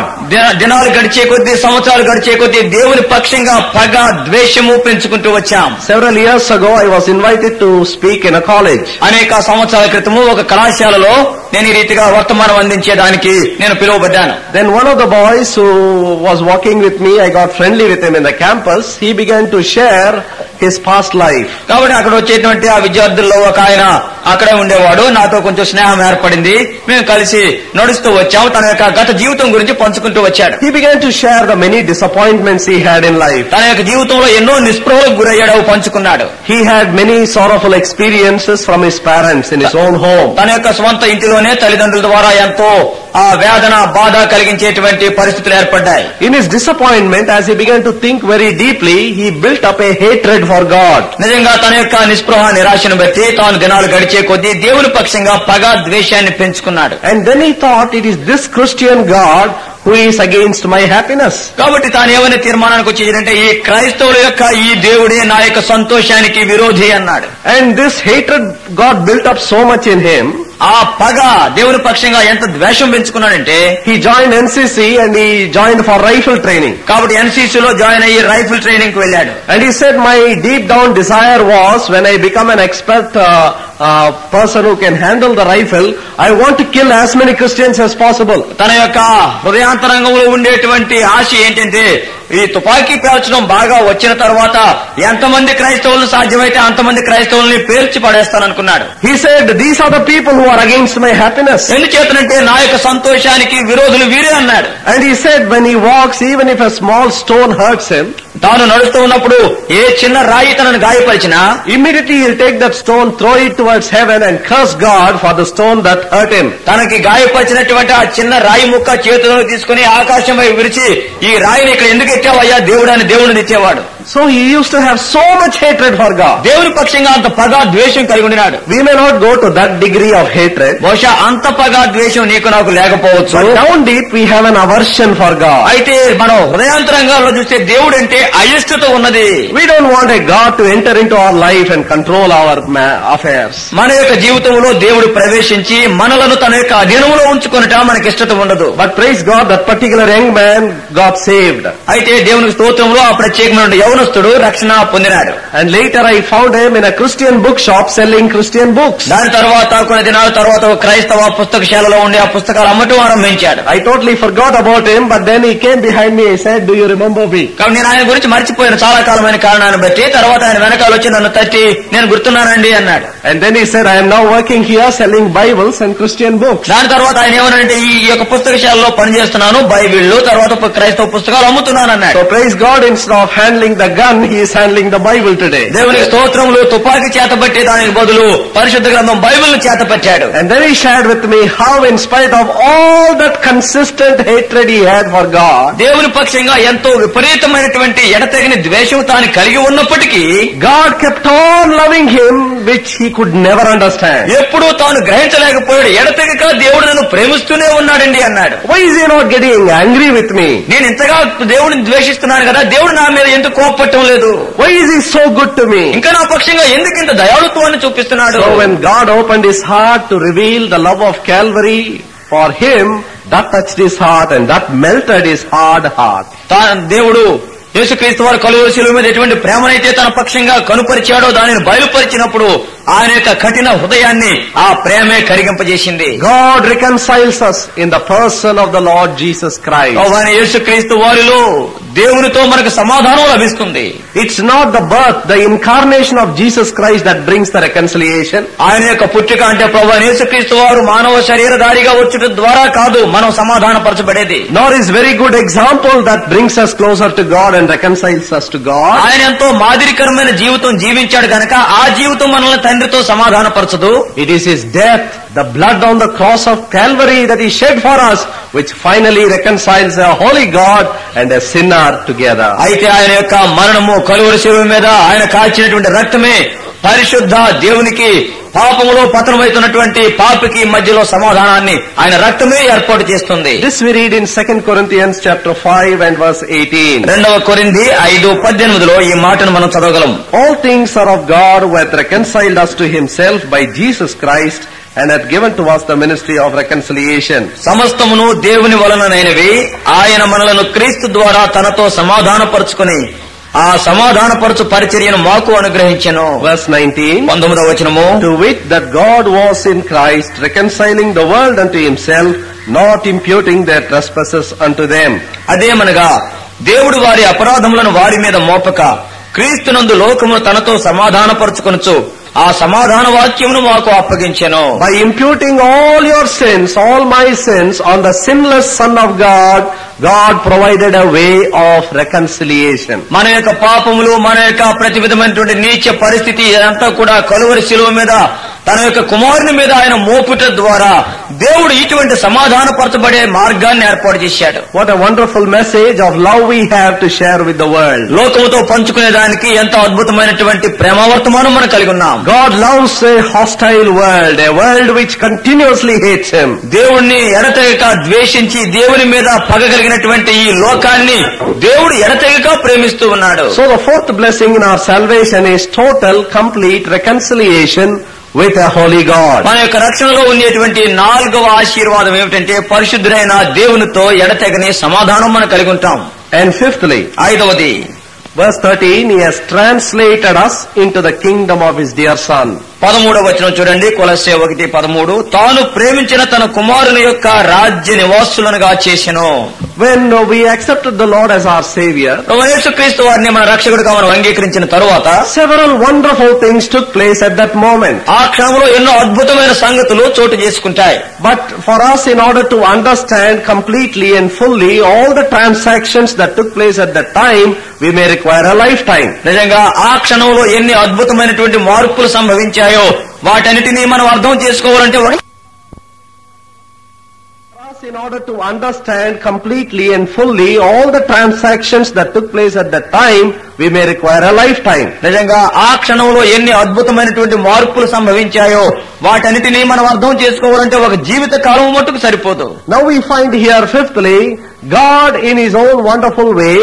దినాలు గడిచే కొద్దీ, సంవత్సరాలు గడిచే కొద్దీ దేవుని పక్షంగా పగ, ద్వేషము పెంచుకుంటూ వచ్చాం. Several years ago I was invited to speak in a college. అనేక సంవత్సరాల క్రితము ఒక కళాశాలలో నేను ఈ రీతిగా వర్తమానం అందించేదానికి నేను పిలువబడ్డాను. Then one of the boys who was walking with me, I got friendly with him in the campus. He began to share his past life. కాబట్టి అక్కడ వచ్చేటువంటి ఆ విద్యార్థుల్లో ఒక ఆయన అక్కడే ఉండేవాడు. నాతో కొంచెం స్నేహం ఏర్పడింది. మేము కలిసి నడుస్తూ వచ్చాము. తన యొక్క గత జీవితం గురించి పంచుకుంటూ వచ్చాడు. He began to share the many disappointments he had in life. తన యొక్క జీవితంలో ఎన్నో నిస్పృహలకు గురయ్యాడు, పంచుకున్నాడు. He had many sorrowful experiences from his parents in his own home. తన యొక్క స్వంత ఇంటిలోనే తల్లిదండ్రుల ద్వారా ఎంతో ఆ వేదన, బాధ కలిగించేటువంటి పరిస్థితులు ఏర్పడ్డాయి. In his disappointment, as he began to think very deeply, he built up a hatred for God. నిజంగా తన యొక్క నిస్పృహ, నిరాశను బట్టి తాను దినాలు గడిచే కొద్దీ దేవుని పక్షంగా పగ, ద్వేషాన్ని పెంచుకున్నాడు. And then he thought, it is this Christian God who is against my happiness. కాబట్టి తాను ఏమైనా తీర్మానానికి వచ్చేదంటే, ఈ క్రైస్తవుల యొక్క ఈ దేవుడే నా యొక్క సంతోషానికి విరోధి అన్నాడు. And this hatred God built up so much in him. ఆ పగ, దేవుని పక్షంగా ఎంత ద్వేషం పెంచుకున్నాడంటే, he joined NCC and he joined for rifle training. కాబట్టి ఎన్సీసీలో జాయిన్ అయ్యి రైఫిల్ ట్రైనింగ్ కు వెళ్ళాడు. And he said, my deep down desire was, when I become an expert person who can handle the rifle, I want to kill as many Christians as possible. తన యొక్క హృదయాంతరంగంలో ఉండేటువంటి ఆశ ఏంటంటే, ఈ తుపాకీ పేల్చడం బాగా వచ్చిన తర్వాత ఎంతమంది క్రైస్తవులను సాధ్యమైతే అంతమంది క్రైస్తవుల్ని పేల్చి పడేస్తాననుకున్నాడు. He said, these are the people who are against my happiness. ఎందుచేతనంటే నా యొక్క సంతోషానికి విరోధులు వీరే అన్నాడు. And he said, when he walks, even if a small stone hurts him, తాను నడుస్తూ ఉన్నప్పుడు ఏ చిన్న రాయి తనను గాయపరిచినా, immediately he'll take that stone, throw it towards heaven and curse God for the stone that hurt him. తనకి గాయపరిచినటువంటి ఆ చిన్న రాయి ముక్క చేతిలో తీసుకుని ఆకాశంపై విరిచి, ఈ రాయిని ఇక్కడ ఎందుకు ఎట్టావయ్యా దేవుడు అని దేవుడిని ఇచ్చేవాడు. So he used to have so much hatred for God. దేవుని పక్షంగా అంత పగ, ద్వేషం కలిగి ఉండినాడు. We may not go to that degree of hatred. బహుశా అంత పగ, ద్వేషం నీకు నాకు లేకపోవచ్చు. But down deep we have an aversion for God. అయితే మనం హృదయాంతరంగాల్లో చూస్తే దేవుడు అంటే అయిష్టత ఉన్నది. We don't want a God to enter into our life and control our affairs. మన యొక్క జీవితంలో దేవుడు ప్రవేశించి మనలను తన యొక్క అధీనంలో ఉంచుకొనుట మనకి ఇష్టత ఉండదు. But praise God, that particular young man got saved. అయితే దేవునికి స్తోత్రంలో ఆ ప్రత్యేకమైన యవనస్తుడు రక్షణ పొందినాడు. And later I found him in a Christian bookshop selling Christian books. దాని తర్వాత కొన్ని దినాల తర్వాత క్రైస్తవ పుస్తకశాలలో ఉండి ఆ పుస్తకాలు అమ్మటం ఆరంభించాడు. I totally forgot about him, but then he came behind me. He said, do you remember me? కాబట్టి నేను ఆయన గురించి మర్చిపోయాను చాలా కాలమైన కారణాన్ని బట్టి. తర్వాత ఆయన వెనకాల వచ్చి నన్ను తట్టి, నేను గుర్తున్నానండి అన్నాడు. And then he said, I am now working here selling Bibles and Christian books. దాని తర్వాత ఆయన ఏమనంటే, ఈ యొక్క పుస్తకశాలలో పనిచేస్తున్నాను, బైబిళ్ళు, తర్వాత క్రైస్తవ పుస్తకాలు అమ్ముతున్నాను అన్నాడు. So praise God, instead of handling the gun, he is handling the Bible today. దేవునికి స్తోత్రములు, తుపాకీ చేతపట్టే దానికి బదులు పరిశుద్ధ గ్రంథం Bible చేతపట్టాడు. And then he shared with me how, in spite of all that consistent hatred he had for God, దేవుని పక్షంగా ఎంతో విపరీతమైనటువంటి ఎడతెగని ద్వేషం తాను కలిగి ఉన్నప్పటికీ God kept on loving him, which he could never understand. ఎప్పుడూ తాను గ్రహించలేకపోయాడు. ఎడతెగక దేవుడు నన్ను ప్రేమిస్తూనే ఉన్నాడండి అన్నాడు. Why is he not getting angry with me? నేను ఇంతగా దేవుడిని ద్వేషిస్తున్నాను కదా, దేవుడు నా మీద ఎందుకు కోపపట్టడం లేదు? Why is he so good to me? ఇంకా నా పక్షంగా ఎందుకు ఇంత దయాళుత్వాన్ని చూపిస్తున్నాడు? So when God opened his heart to reveal the love of Calvary for him, that touched his heart and that melted his hard heart. దేవుడు యేసుక్రీస్తు వారు కలువరి శిలువ మీద ఎటువంటి ప్రేమనైతే తన పక్షంగా కనుపరిచాడో దానిని బయలుపరిచినప్పుడు ఆయన యొక్క కఠిన హృదయాన్ని ఆ ప్రేమే కరిగింపజేసింది. God reconciles us in the person of the Lord Jesus Christ. యేసుక్రీస్తు వారిలో దేవునితో మనకు సమాధానం లభిస్తుంది. It's not the birth, the incarnation of Jesus Christ that brings the reconciliation. ఆయన యొక్క పుట్టుక అంటే ప్రభువైన యేసుక్రీస్తు వారు మానవ శరీరధారిగా వచ్చుట ద్వారా కాదు మనం సమాధానపరచబడేది. Nor is very good example that brings us closer to God and reconciles us to God. ఆయన ఎంతో మాదిరికరమైన జీవితం జీవించాడు కనుక ఆ జీవితం మనల్ని తండ్రితో సమాధానపరచదు. It is his death the blood on the cross of Calvary that He shed for us, which finally reconciles a holy God and a sinner together. అయితే ఆయన యొక్క మరణము కలువరి శిలువ మీద ఆయన కాల్చినటువంటి రక్తమే పరిశుద్ధ దేవునికి పాపములో పతనమవుతున్నటువంటి పాపికి మధ్యలో సమాధానాన్ని ఆయన రక్తమే ఏర్పాటు చేస్తుంది. This we read in 2 Corinthians chapter 5 and verse 18. 2 కొరింథీ 5:18 ఈ మాటను మనం చదవగలం. All things are of God who hath reconciled us to Himself by Jesus Christ and hath given to us the ministry of reconciliation. సమస్తమును దేవుని వలనైనవి, ఆయన మనలను క్రీస్తు ద్వారా తనతో సమాధానపరుచుకుని ఆ సమాధానపరచు పరిచర్యను మాకు అనుగ్రహించెను. Verse 19. 19వ వచనము. To wit, that God was in Christ reconciling the world unto Himself, not imputing their trespasses unto them. అదేమనగా దేవుడు వారి అపరాధములను వారి మీద మోపక క్రీస్తునందు లోకమును తనతో సమాధానపరచుకొనుచు ఆ సమాధాన వాక్యమును మాకు అప్పగించెను. By imputing all your sins, all my sins on the sinless Son of God, God provided a way of reconciliation. మన యొక్క పాపములు, మన యొక్క ప్రతి విధమైనటువంటి నీచ పరిస్థితి అంతా కూడా కలువరి శిలువ మీద తన యొక్క కుమారుని మీద ఆయన మోపుట ద్వారా దేవుడు ఇటువంటి సమాధానపరచబడే మార్గాన్ని ఏర్పాటు చేశాడు. What a wonderful message of love we have to share with the world. లోకముతో పంచుకునే దానికి ఎంతో అద్భుతమైనటువంటి ప్రేమవర్తమానం మనం కలిగి ఉన్నాం. God loves a hostile world, a world which continuously hates Him. దేవుణ్ణి ఎడతెగక ద్వేషించి దేవుని మీద పగ కలిగినటువంటి ఈ లోకాన్ని దేవుడు ఎడతెగక ప్రేమిస్తూ ఉన్నాడు. So the fourth blessing in our salvation is total, complete reconciliation with a holy God. మన యొక్క రక్షణలో ఉండేటువంటి 4వ ఆశీర్వాదం ఏమిటంటే పరిశుద్ధుడైన దేవునితో ఎడతెగని సమాధానం మనం కలిగి ఉంటాం. And fifthly, 5వది verse 13, He has translated us into the kingdom of His dear Son. 13వ వచనం చూడండి. కొలస్సే 1:13 తాను ప్రేమించిన తన కుమారుని యొక్క రాజ్య నివాసులనుగా చేసెను. When we accepted the Lord as our Savior, యేసుక్రీస్తు వారిని మన రక్షకుడిగా మనం అంగీకరించిన తరువాత several wonderful things took place at that moment. ఆ క్షణంలో ఎన్నో అద్భుతమైన సంగతులు చోటు చేసుకుంటాయి. But for us, in order to understand completely and fully all the transactions that took place at that time, we may require a lifetime. నిజంగా ఆ క్షణంలో ఎన్ని అద్భుతమైనటువంటి మార్పులు సంభవించాయో వాటన్నిటినీ మనం అర్థం చేసుకోవాలంటే In order to understand completely and fully all the transactions that took place at that time, we may require a lifetime. నిజంగా ఆ క్షణంలో ఎన్ని అద్భుతమైనటువంటి మార్పులు సంభవించాయో వాటన్నిటినీ మనం అర్థం చేసుకోవాలంటే ఒక జీవిత కాలం మట్టుకు సరిపోదు. Now we find here fifthly, God in His own wonderful way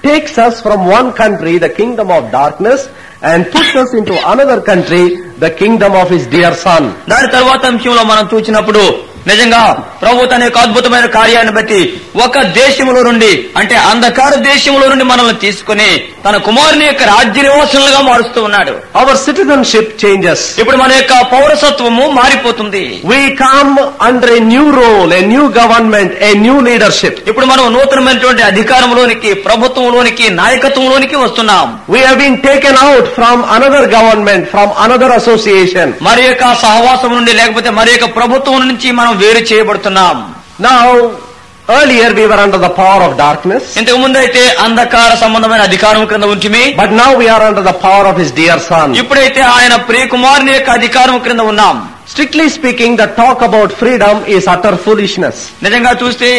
takes us from one country, the kingdom of darkness, and puts us into another country, the kingdom of His dear Son. దాని తర్వాత అంశంలో మనం చూసినప్పుడు నిజంగా ప్రభు తన యొక్క అద్భుతమైన కార్యాన్ని బట్టి ఒక దేశములో నుండి అంటే అంధకార దేశములో నుండి మనల్ని తీసుకుని తన కుమారుని యొక్క రాజ్య నివాసులుగా మారుస్తూ ఉన్నాడు. Our citizenship changes. ఇప్పుడు మన యొక్క పౌరసత్వము మారిపోతుంది. We come under a new role, a new government, a new leadership. ఇప్పుడు మనం నూతనమైనటువంటి అధికారంలోనికి, ప్రభుత్వంలోనికి, నాయకత్వంలోనికి వస్తున్నాం. We have been taken out from another government, from another association. మరి యొక్క సహవాసం నుండి లేకపోతే మరి యొక్క ప్రభుత్వం నుంచి మనం వేరు చేయబడుతున్నాం. Now, earlier we were under the power of darkness. ఇంతకు ముందు అయితే అంధకార సంబంధమైన అధికారం క్రింద ఉంటిమి. But now we are under the power of His dear Son. ఇప్పుడైతే ఆయన ప్రియ కుమారుని యొక్క అధికారం క్రింద ఉన్నాం. Strictly speaking, the talk about freedom is utter foolishness. నిజంగా చూస్తే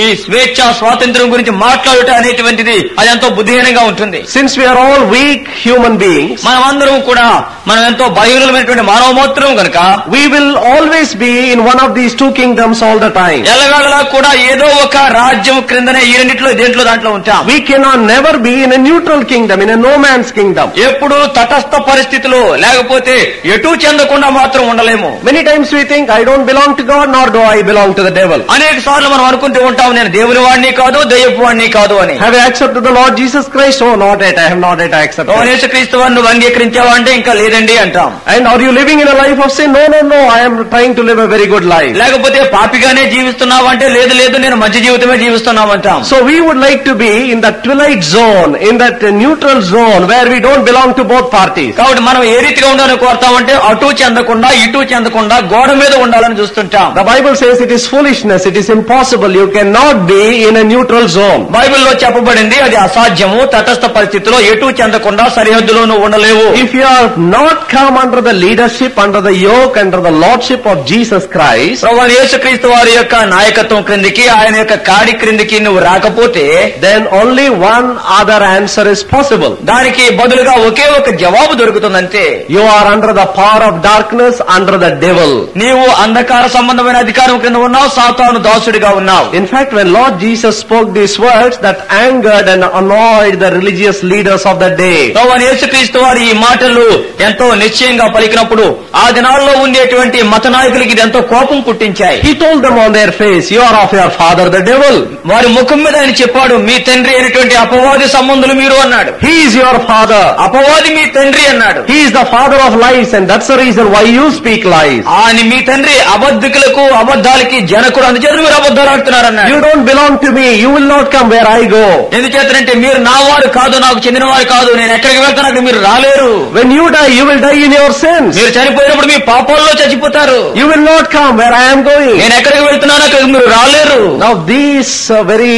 ఈ స్వేచ్ఛ స్వాతంత్ర్యం గురించి మాట్లాడుట అనేటువంటిది అది ఎంతో బుద్ధిహీనంగా ఉంటుంది. Since we are all weak human beings, మనమందరం కూడా మనం ఎంతో బలహీనమైనటువంటి మానవ మాత్రం కనుక we will always be in one of these two kingdoms all the time. ఎల్లవేళలా కూడా ఏదో ఒక రాజ్యం క్రిందనే ఈ రెండిట్లో దేంట్లో దాంట్లో ఉంటాం. We cannot never be in a neutral kingdom, in a no man's kingdom. ఎప్పుడు తటస్థ పరిస్థితిలో లేకపోతే ఎటు చెందకుండా మాత్రం ఉండలేము. Many times we think, I don't belong to God, nor do I belong to the devil. అనేక సార్లు మనం అనుకుంటూ ఉంటాం, నేను దేవుని వాడిని కాదు, దయ్యపు వాడిని కాదు అని. Have you accepted the Lord Jesus Christ? Oh, not yet. I have not yet accepted. యేసుక్రీస్తు వారిని నువ్వు అంగీకరించావా అంటే ఇంకా లేదండి అంటాం. And are you living in a life of sin? No. I am trying to live a very good life. లేకపోతే పాపిగానే జీవిస్తున్నావు అంటే లేదు నేను మంచి జీవితమే జీవిస్తున్నామంటాం. So we would like to be in that twilight zone, in that neutral zone where we don't belong to both parties. కాబట్టి మనం ఏ రీతిగా ఉండాలని కోరుతామంటే అటు చెందకుండా ఇటు చెందకుండా గోడ మీద ఉండాలని చూస్తుంటాం. The Bible says it is foolishness. It is impossible. You can cannot be in a neutral zone. బైబిల్లో చెప్పబడింది అది అసాధ్యము. తటస్థ పరిస్థితిలో ఎటు చెందకుండా సరిహద్దులోనూ ఉండలేవు. If you are not come under the leadership, under the yoke, under the lordship of Jesus Christ, ప్రభువైన యేసుక్రీస్తు వారి యొక్క నాయకత్వం క్రిందికి, ఆయన యొక్క కాడి క్రిందికి నువ్వు రాకపోతే, then only one other answer is possible. దానికి బదులుగా ఒకే ఒక జవాబు దొరుకుతుందంటే, You are under the power of darkness, under the devil. నీవు అంధకార సంబంధమైన అధికారం క్రింద ఉన్నావు, సాతాను దాసుడిగా ఉన్నావు. In fact, when Lord Jesus spoke these words, that angered and annoyed the religious leaders of the day. ప్రభువైన యేసుక్రీస్తు వారి ఈ మాటలు ఎంతో నిశ్చయంగా పలికినప్పుడు ఆ దినాల్లో ఉండేటువంటి మత నాయకులకి ఇది ఎంతో కోపం పుట్టించాయి. He told them on their face, You are of your father the devil. వారి ముఖం మీద ఆయన చెప్పాడు, మీ తండ్రి అయినటువంటి అపవాది సంబంధులు మీరు అన్నాడు. He is your father. అపవాది మీ తండ్రి అన్నాడు. He is the father of lies, and that's the reason why you speak lies. ఆయన మీ తండ్రి అబద్ధికులకు అబద్ధాలకి జనకుడు, అందుచేత మీరు అబద్ధాలు ఆడుతున్నారు అన్నాడు. You don't belong to me. You will not come where I go. ఎందుచేతనంటే మీరు నా వారు కాదు, నాకు చెందిన వారు కాదు, నేను ఎక్కడికి వెళ్తాను అక్కడ మీరు రాలేరు. When you die, you will die in your sins. మీరు చనిపోయినప్పుడు మీ పాపాల్లో చచ్చిపోతారు. You will not come where I am going. నేను ఎక్కడికి వెళ్తున్నాను అక్కడికి మీరు రాలేరు. Now these very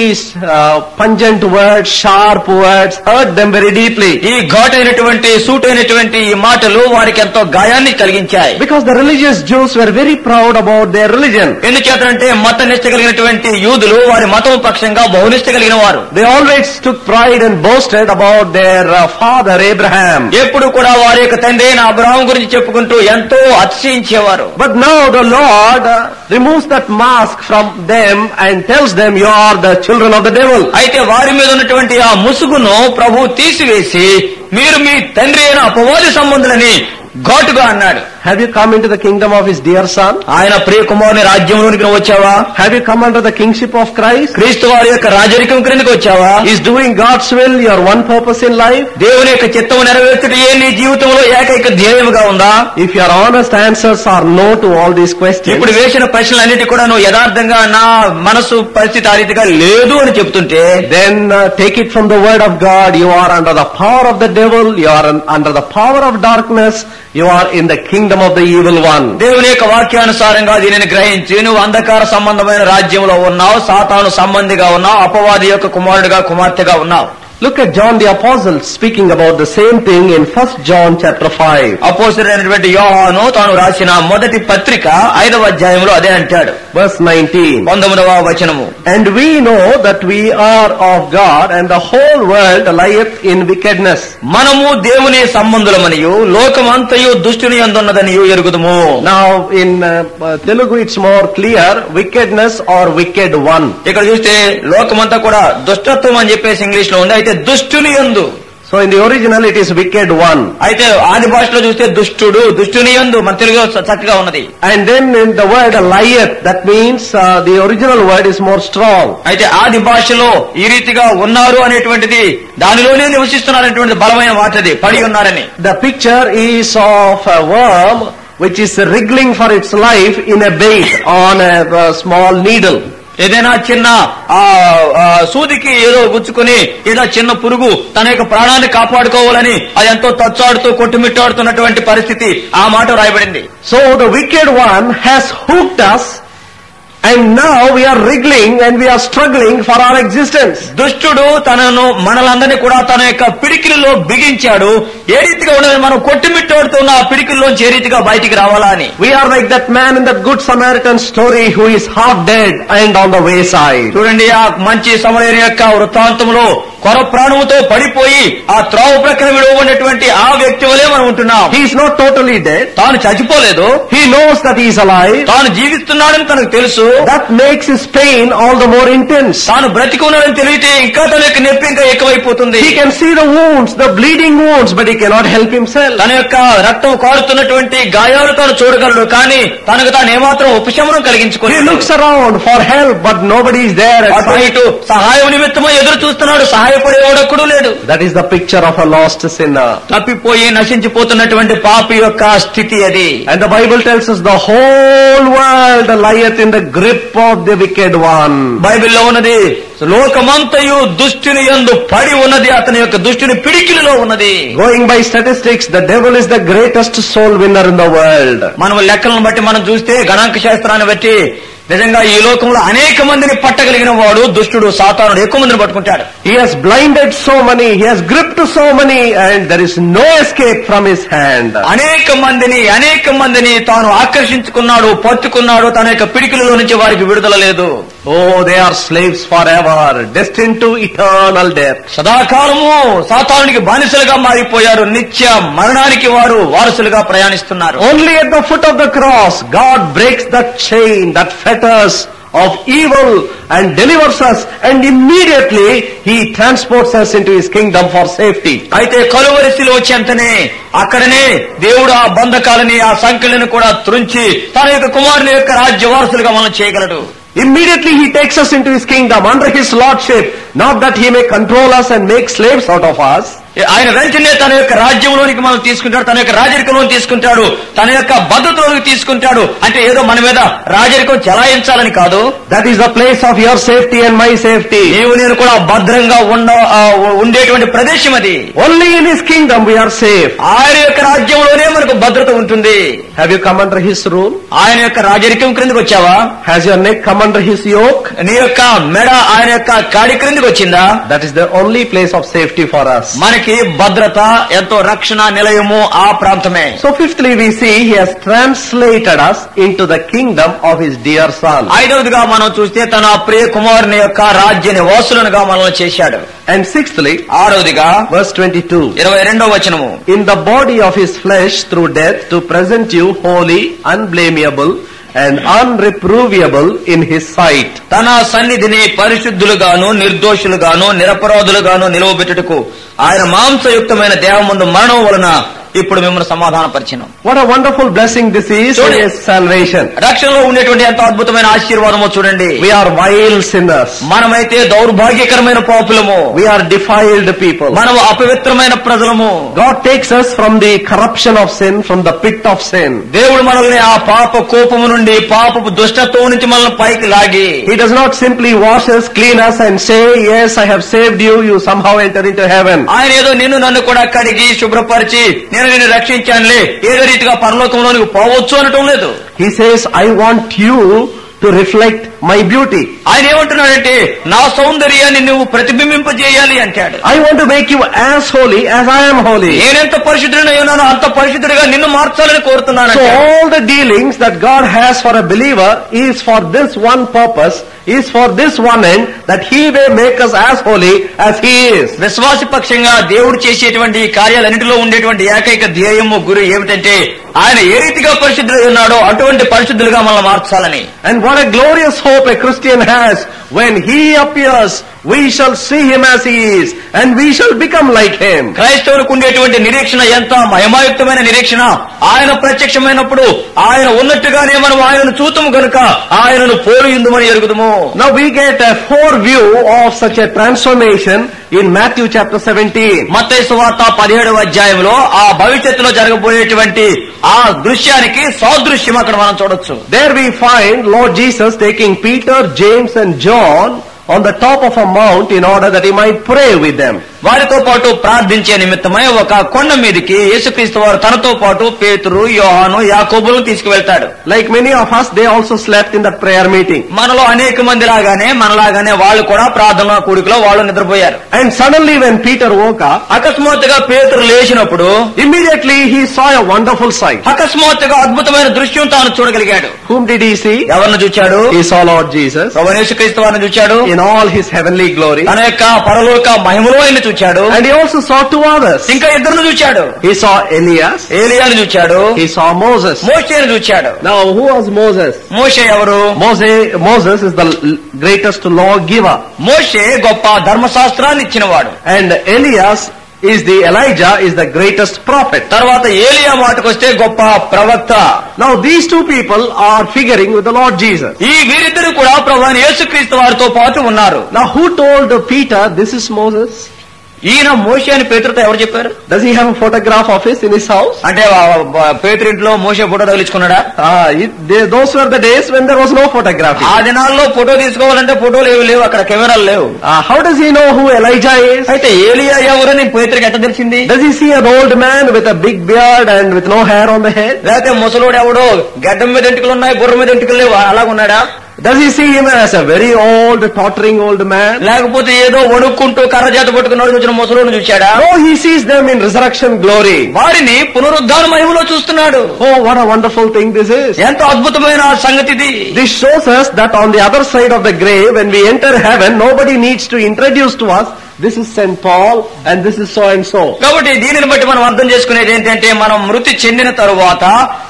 pungent words, sharp words, hurt them very deeply. ఈ ఘాటైనటువంటి సూటైనటువంటి ఈ మాటలు వారికి ఎంతో గాయాన్ని కలిగించాయి. Because the religious Jews were very proud about their religion. ఎందుచేతంటే మత నిష్ట కలిగినటువంటి యూదులు వారి మతం పక్షంగా బహునిష్ట కలిగిన వారు. They always took pride and boasted about their father Abraham. ఎప్పుడు కూడా వారి యొక్క తండ్రి అయిన అబ్రహాము గురించి చెప్పుకుంటూ ఎంతో అతిశయించేవారు. But now the Lord removes that mask from them and tells them, You are the children of the devil. అయితే వారి మీద ఉన్నటువంటి ఆ ముసుగును ప్రభు తీసివేసి మీరు మీ తండ్రి అయిన అపవాది సంబంధులని ఘాటుగా అన్నాడు. Have you come into the kingdom of his dear son? ఆయన ప్రియ కుమారుని రాజ్యంలోనికి వచ్చావా? Have you come under the kingship of Christ? క్రీస్తు వారి యొక్క రాజరికం క్రిందకి వచ్చావా? Is doing God's will your one purpose in life? దేవుని యొక్క చిత్తము నెరవేర్చుటయే నీ జీవితంలో ఏకైక ధ్యేయముగా ఉందా? If your honest answers are no to all these questions, ఇప్పుడు వేసిన ప్రశ్నలన్నిటి కూడా నువ్వు యథార్థంగా నా మనసు పరిస్థితి ఆ రీతిగా లేదు అని చెప్తుంటే, then take it from the word of God. You are under the power of the devil. You are under the power of darkness. You are in the kingdom of the evil one. దేవుని యొక్క వాక్యానుసారంగా దీనిని గ్రహించి నువ్వు అంధకార సంబంధమైన రాజ్యంలో ఉన్నావు, సాతాను సంబంధిగా ఉన్నావు, అపవాది యొక్క కుమారుడిగా కుమార్తెగా ఉన్నావు. Look at John the Apostle speaking about the same thing in 1 John chapter 5. అపోస్తలుడైనటువంటి యోహాను తాను రాసిన మొదటి పత్రిక 5వ అధ్యాయంలో అదే అంటాడు. Verse 19. 19వ వచనము. And we know that we are of God, and the whole world lieth in wickedness. మనము దేవుని సంబంధులమనియు లోకమంతయు దుష్టుని యందున్నదనియు ఎరుగుదుము. Now in Telugu it's more clear, wickedness or wicked one. ఇక్కడ చూస్తే లోకమంతా కూడా దుష్టత్వం అని చెప్పేసి ఇంగ్లీష్ లో ఉంది. అయితే దుష్టుని యందు, So in the original it is wicked one. అయితే ఆది భాషలో చూస్తే దుష్టుడు, దుష్టుని యందు మన తెలుగులో చక్కగా ఉన్నది. And then in the word lieth, that means the original word is more strong. అయితే ఆది భాషలో ఈ రీతిగా ఉన్నారు అనేటువంటిది దానిలోనే నివసిస్తున్నారనేటువంటి బలమైన మాటది, పడి ఉన్నారని. The picture is of a worm which is wriggling for its life in a bait on a small needle. ఏదైనా చిన్న సూదికి ఏదో గుచ్చుకుని ఏదో చిన్న పురుగు తన యొక్క ప్రాణాన్ని కాపాడుకోవాలని అది ఎంతో తచ్చాడుతూ కొట్టుమిట్టాడుతున్నటువంటి పరిస్థితి ఆ మాట రాయబడింది. So the wicked one has hooked us, and now we are wriggling and we are struggling for our existence. దుష్టుడు మనలందరినీ కూడా తన యొక్క పిడికిలిలో బిగించాడు. ఏ రీతిగా ఉన్నది, మనం కొట్టుమిట్టాడుతున్న ఆ పిడికిల్లోంచి ఏ రీతిగా బయటికి రావాలా అని. We are like that man in that good Samaritan story who is half dead and on the wayside. చూడండి, ఆ మంచి సమరయుని యొక్క వృత్తాంతంలో కొర ప్రాణముతో పడిపోయి ఆ త్రోవ ప్రక్కన విడవబడినటువంటి ఆ వ్యక్తి వలె మనం ఉంటున్నాం. He is not totally dead. తాను చచ్చిపోలేదు. He knows that he is alive. తాను జీవిస్తున్నాడని తనకు తెలుసు. That makes his pain all the more intense. తాను బ్రతికి ఉన్నాడని తెలివితే ఇంకా తన యొక్క నొప్పి ఇంకా ఎక్కువైపోతుంది. He can see the wounds, the bleeding wounds, but he cannot help himself. తన యొక్క రక్తం కారుతున్నటువంటి గాయాలు తాను చూడగలడు, కానీ తనకు తాను ఏమాత్రం ఉపశమనం కలిగించుకోలేదు. He looks around for help, but nobody is there. అటు ఇటు సహాయం నిమిత్తమో ఎదురు చూస్తున్నాడు, సహాయపడేవాడొక్కడు లేడు. That is the picture of a lost sinner. తప్పిపోయి నశించిపోతున్నటువంటి పాపి యొక్క స్థితి అది. And the Bible tells us the whole world lieth in the grip of the wicked one. బైబిల్లో ఉన్నది, లోకమంతయు దుష్టుని యందు పడి ఉన్నది, అతని యొక్క దుష్టుని పిడికిలిలో ఉన్నది. Going by statistics, the devil is the greatest soul winner in the world. మనం లెక్కలను బట్టి మనం చూస్తే, గణాంక శాస్త్రాన్ని బట్టి నిజంగా ఈ లోకంలో అనేక మందిని పట్టగలిగిన వాడు దుష్టుడు సాతానుడు ఎక్కువ మందిని పట్టుకుంటాడు. He has blinded so many, he has gripped so many, and there is no escape from his hand. అనేక మందిని తాను ఆకర్షించుకున్నాడు, పట్టుకున్నాడు. తన యొక్క పిడికిలలో నుంచి వారికి విడుదల లేదు. Oh, they are slaves forever, destined to eternal death. సదాకాలము సాతానుడికి బానిసలుగా మారిపోయారు. నిత్య మరణానికి వారు వారసులుగా ప్రయాణిస్తున్నారు. Only at the foot of the cross, God breaks that chain, that fetters of evil and delivers us, and immediately He transports us into His kingdom for safety. అయితే కలువరి శిలువ వచ్చేంతనే అక్కడనే దేవుడు ఆ బంధకాలని, ఆ సంఖ్యలను కూడా త్రుంచి తన యొక్క కుమారుని యొక్క రాజ్య వారసులుగా మనం చేయగలడు. Immediately He takes us into His kingdom under His lordship, not that He may control us and make slaves out of us. ఆయన వెంటనే తన యొక్క రాజ్యంలోనికి మనం తీసుకుంటాడు, తన యొక్క రాజరికంలోకి తీసుకుంటాడు, తన యొక్క భద్రతలోకి తీసుకుంటాడు. అంటే ఏదో మన మీద రాజరికం చెలాయించాలని కాదు. That is the place of your safety and my safety. నీవు నేను కూడా భద్రంగా ఉండేటువంటి ప్రదేశం అది. Only in His kingdom we are safe. ఆయన యొక్క రాజ్యంలోనే మనకు భద్రత ఉంటుంది. Have you come under His rule? ఆయన యొక్క రాజరికం క్రిందకి వచ్చావా? Has your neck come under His yoke? నీ యొక్క మెడ ఆయన యొక్క కాడి క్రిందకి వచ్చిందా? That is the only place of safety for us. మనకి భద్రత, ఎంతో రక్షణ నిలయము ఆ ప్రాంతమే. So fifthly we see He has translated us into the kingdom of His dear Son. ఐదవదిగా మనం చూస్తే తన ప్రియ కుమారుని యొక్క రాజ్య నివాసులుగా మనల్ని చేశాడు. And sixthly, ఆరవదిగా verse 22, 22వ వచనము, in the body of His flesh through death to present you holy, unblameable and unreprovable in His sight. తన సన్నిధిని పరిశుద్ధులుగాను నిర్దోషులుగాను నిరపరాధులుగాను నిలవబెట్టుటకు ఆయన మాంసయుక్తమైన దేహమందు మరణం వలన ఇప్పుడు మిమ్మల్ని సమాధానపరిచినాం. What a wonderful blessing this is in His salvation. రక్షణలో ఉండేటువంటి ఎంత అద్భుతమైన ఆశీర్వాదమో చూడండి. We are vile sinners. మనమైతే దౌర్భాగ్యకరమైన పాపులము. We are defiled people. మనము అపవిత్రమైన ప్రజలము. God takes us from the corruption of sin, from the pit of sin. దేవుడు మనల్ని ఆ పాప కోపము నుండి, పాపపు దుష్టత్వం నుంచి మనల్ని పైకి లాగి, He does not simply wash us, clean us and say, yes, I have saved you, you somehow enter into heaven. ఆయన ఏదో నిన్ను నన్ను కూడా కడిగి శుభ్రపరిచి నేను రక్షించానులే, ఏదో రీతిగా పరలోకంలో నీకు పోవచ్చు అనటం లేదు. He says, I want you to reflect my beauty. ఆయన ఏమంటున్నాడంటే నా సౌందర్యాన్ని నువ్వు ప్రతిబింబింపజేయాలి అంటాడు. I want to make you as holy as I am holy. నేనెంత పరిశుద్ధుడై ఉన్నానో అంత పరిశుద్ధుడిగా నిన్ను మార్చాలని కోరుతున్నాను. So all the dealings that God has for a believer is for this one purpose, is for this one end, that He may make us as holy as He is. విశ్వాస పక్షంగా దేవుడు చేసేటువంటి కార్యాలన్నిటిలో ఉండేటువంటి ఏకైక ధ్యేయము, గురి ఏమిటంటే ఆయన ఏ రీతిగా పరిశుద్ధుడై ఉన్నాడో అటువంటి పరిశుద్ధులుగా మనల్ని మార్చాలని. And what a glorious hope a Christian has. When He appears, we shall see Him as He is, and we shall become like Him. క్రైస్తవులకు ఉండేటువంటి నిరీక్షణ ఎంత మహిమాయుక్తమైన నిరీక్షణ. ఆయన ప్రత్యక్షమైనప్పుడు ఆయన ఉన్నట్టుగానే మనం ఆయనను చూతుము కనుక ఆయనను పోలియుందుమని ఎరుగుదుము. Now we get a foreview of such a transformation in Matthew chapter 17. మత్తయి సువార్త 17వ అధ్యాయంలో ఆ భవిష్యత్తులో జరగబోయేటువంటి ఆ దృశ్యానికి సాదృశ్యం అక్కడ మనం చూడొచ్చు. There we find Lord Jesus taking Peter, James and John on the top of a mount in order that He might pray with them. వారితో పాటు ప్రార్థించే నిమిత్తమై ఒక కొండ మీదకి యేసుక్రీస్తు వారు తనతో పాటు పేతురు, యోహాను, యాకోబులను తీసుకువెళ్తాడు. Like many of us, they also slept in that prayer meeting. మనలో అనేక మంది మనలాగానే వాళ్ళు కూడా ప్రార్థన కూడికలో వాళ్ళు నిద్రపోయారు. And suddenly when Peter woke up, అకస్మాత్తుగా పేతురు లేచినప్పుడు immediately he saw a wonderful sight. అకస్మాత్తుగా అద్భుతమైన దృశ్యం తాను చూడగలిగాడు. Whom did he see? ఎవరిని చూచాడు? He saw Lord Jesus. ప్రభువైన యేసుక్రీస్తు వారిని చూచాడు. In all His heavenly glory. తన యొక్క పరలోక మహిమలో ఆయన చూచాడు. And he also saw two others. ఇంకా ఇద్దరును చూచాడు. He saw Elias. ఏలియాను చూచాడు. He saw Moses. మోషేను చూచాడు. Now who was Moses? మోషే ఎవరు? Moses is the greatest lawgiver. మోషే గొప్ప ధర్మశాస్త్రాన్ని ఇచ్చినవాడు. And Elijah is the greatest prophet. తర్వాత ఏలియా మాటకొస్తే గొప్ప ప్రవక్త. Now these two people are figuring with the Lord Jesus. ఈ వీరిద్దరు కూడా ప్రభువైన యేసుక్రీస్తు వారితో పాటు ఉన్నారు. Now who told Peter this is Moses? ఈయన మోషే అని పేతురుతో ఎవరు చెప్పారు? Does he have a photograph of his in his house? అంటే పేతురు ఇంట్లో మోషే photo తగిలించుకున్నాడా? Those were the days when there was no photography. ఆ దినాల్లో ఫోటో తీసుకోవాలంటే ఫోటోలు లేవు, అక్కడ కెమెరాలు లేవు. How does he know who Elijah is? అయితే ఏలియా ఎవరని పేతురుకి ఎట్లా తెలిసింది? Does he see an old man with a big beard and with no hair on the head? లేకపోతే ముసలోడు ఎవడో గడ్డం మీద ఎంటుకలు ఉన్నాయి, బుర్ర మీద ఎంటుకలు లేవు, అలాగున్నాడా? Does he see him as a very old, tottering old man? లేకపోతే ఏదో వణుక్కుంటూ కర్ర చేత పట్టుకున్నాడు వచ్చిన ముసలోని చూశాడా? No, he sees them in resurrection glory. వారిని పునరుద్ధాన మహిమలో చూస్తున్నాడు. Oh, what a wonderful thing this is. ఎంత అద్భుతమైన సంగతి ఇది. This shows us that on the other side of the grave, when we enter heaven, nobody needs to introduce to us, this is St. Paul and this is so and so. కాబట్టి దీనిని బట్టి మనం అర్థం చేసుకునేది ఏంటంటే, మనం మృతి చెందిన తరువాత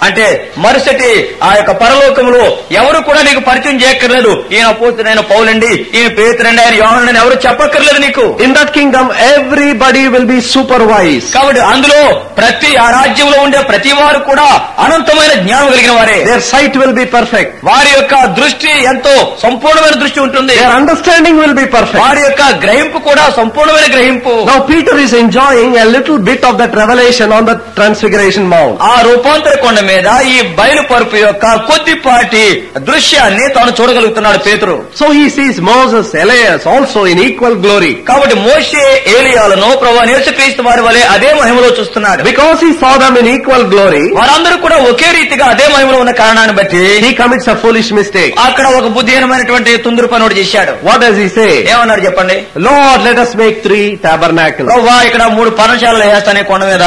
అంటే మరుసటి ఆ యొక్క పరలోకములో ఎవరు కూడా నీకు పరిచయం చేయక్కర్లేదు. ఈయన అపోస్తలుడైన పౌలండి, ఈయన పేతురండి, ఆయన యోహానుడని ఎవరు చెప్పక్కర్లేదు నీకు. In that kingdom, everybody will be supervised. కాబట్టి అందులో ప్రతి ఆ రాజ్యంలో ఉండే ప్రతి వారు కూడా అనంతమైన జ్ఞానం కలిగిన వారే. Their sight will be perfect. వారి యొక్క దృష్టి ఎంతో సంపూర్ణమైన దృష్టి ఉంటుంది. Their understanding will be perfect. వారి యొక్క గ్రహింపు కూడా సంపూర్ణమైన గ్రహింపు. Now Peter is enjoying a little bit of that revelation on the Transfiguration Mount. ఆ రూపాంతర కొండ మీద ఈ బయలుపరుపు యొక్క కొద్దిపాటి దృశ్యాన్ని తాను చూడగలుగుతున్నాడు పేతురు. So he sees Moses, Elias also in equal glory. కాబట్టి మోషే, ఏలియాలను ప్రభువైన యేసుక్రీస్తు వారి వలె అదే మహిమలో చూస్తున్నాడు. Because he saw them in equal glory, వారందరూ కూడా ఒకే రీతిగా అదే మహిమలో ఉన్న కారణాన్ని బట్టి he commits a foolish mistake. అక్కడ ఒక బుద్ధిహీనమైనటువంటి తుందురు పనుడు చేశాడు. What does he say? ఏమన్నాడు చెప్పండి? Lord, let us make 3 tabernacles. ప్రభువా, ఇక్కడ 3 పర్ణశాలలు వేస్తానే కొండ మీద.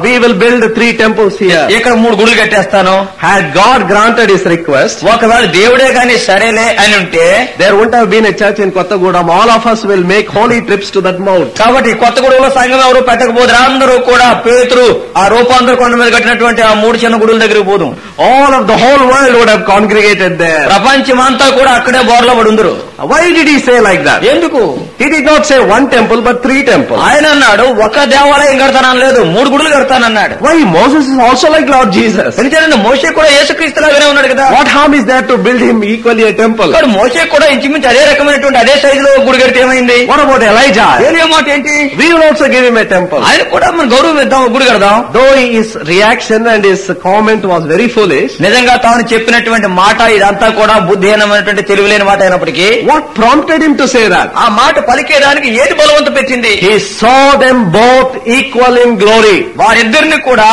We will build 3 temples here. ఇక్కడ 3 గుడులు కట్టేస్తాను. Had God granted his request, ఒకవేళ దేవుడే గాని సరేలే అని ఉంటే, there wouldn't have been a church in Kottagudam. All of us will make holy trips to that mount. కాబట్టి కొత్తగూడెంలో సంఘం ఎవరు పెట్టకపోతే అందరూ కూడా పేతురు ఆ రూపాంతర కొండ మీద కట్టినటువంటి ఆ 3 చిన్న గుడుల దగ్గరికి పోదు. All of the whole world would have congregated there. ప్రపంచమంతా కూడా అక్కడే బోర్లో పడి ఉందరు. Why did he say like that? ఎందుకు? He did not say 1 temple but 3 temples. ఆయన అన్నాడు ఒక దేవాలయం కడతానని లేదు, 3 గుడులు కడతానన్నాడు. Why? Moses is also like Lord Jesus. ఎందుకంటే మోషే కూడా యేసుక్రీస్తు లాగానే ఉన్నాడు కదా. What harm is there to build him equally a temple? కానీ మోషే కూడా ఇంచుమించు అదే రకమైనటువంటి అదే సైజులో గుడి కడితే ఏమైంది? What about Elijah? ఏలియా మాట ఏంటి? We will also give him a temple. ఆయన కూడా మనం గౌరవం ఇద్దాం, గుడి కడదాం. Though his reaction and his comment was very foolish, నిజంగా తాను చెప్పినటువంటి మాట ఇదంతా కూడా బుద్ధిహీనమైనటువంటి తెలివిలేని మాట అయినప్పటికీ, what prompted him to say that? ఆ మాట పలికేదానికి ఏది బలవంత పెట్టింది? He saw them both equal in glory. వారిద్దరిని కూడా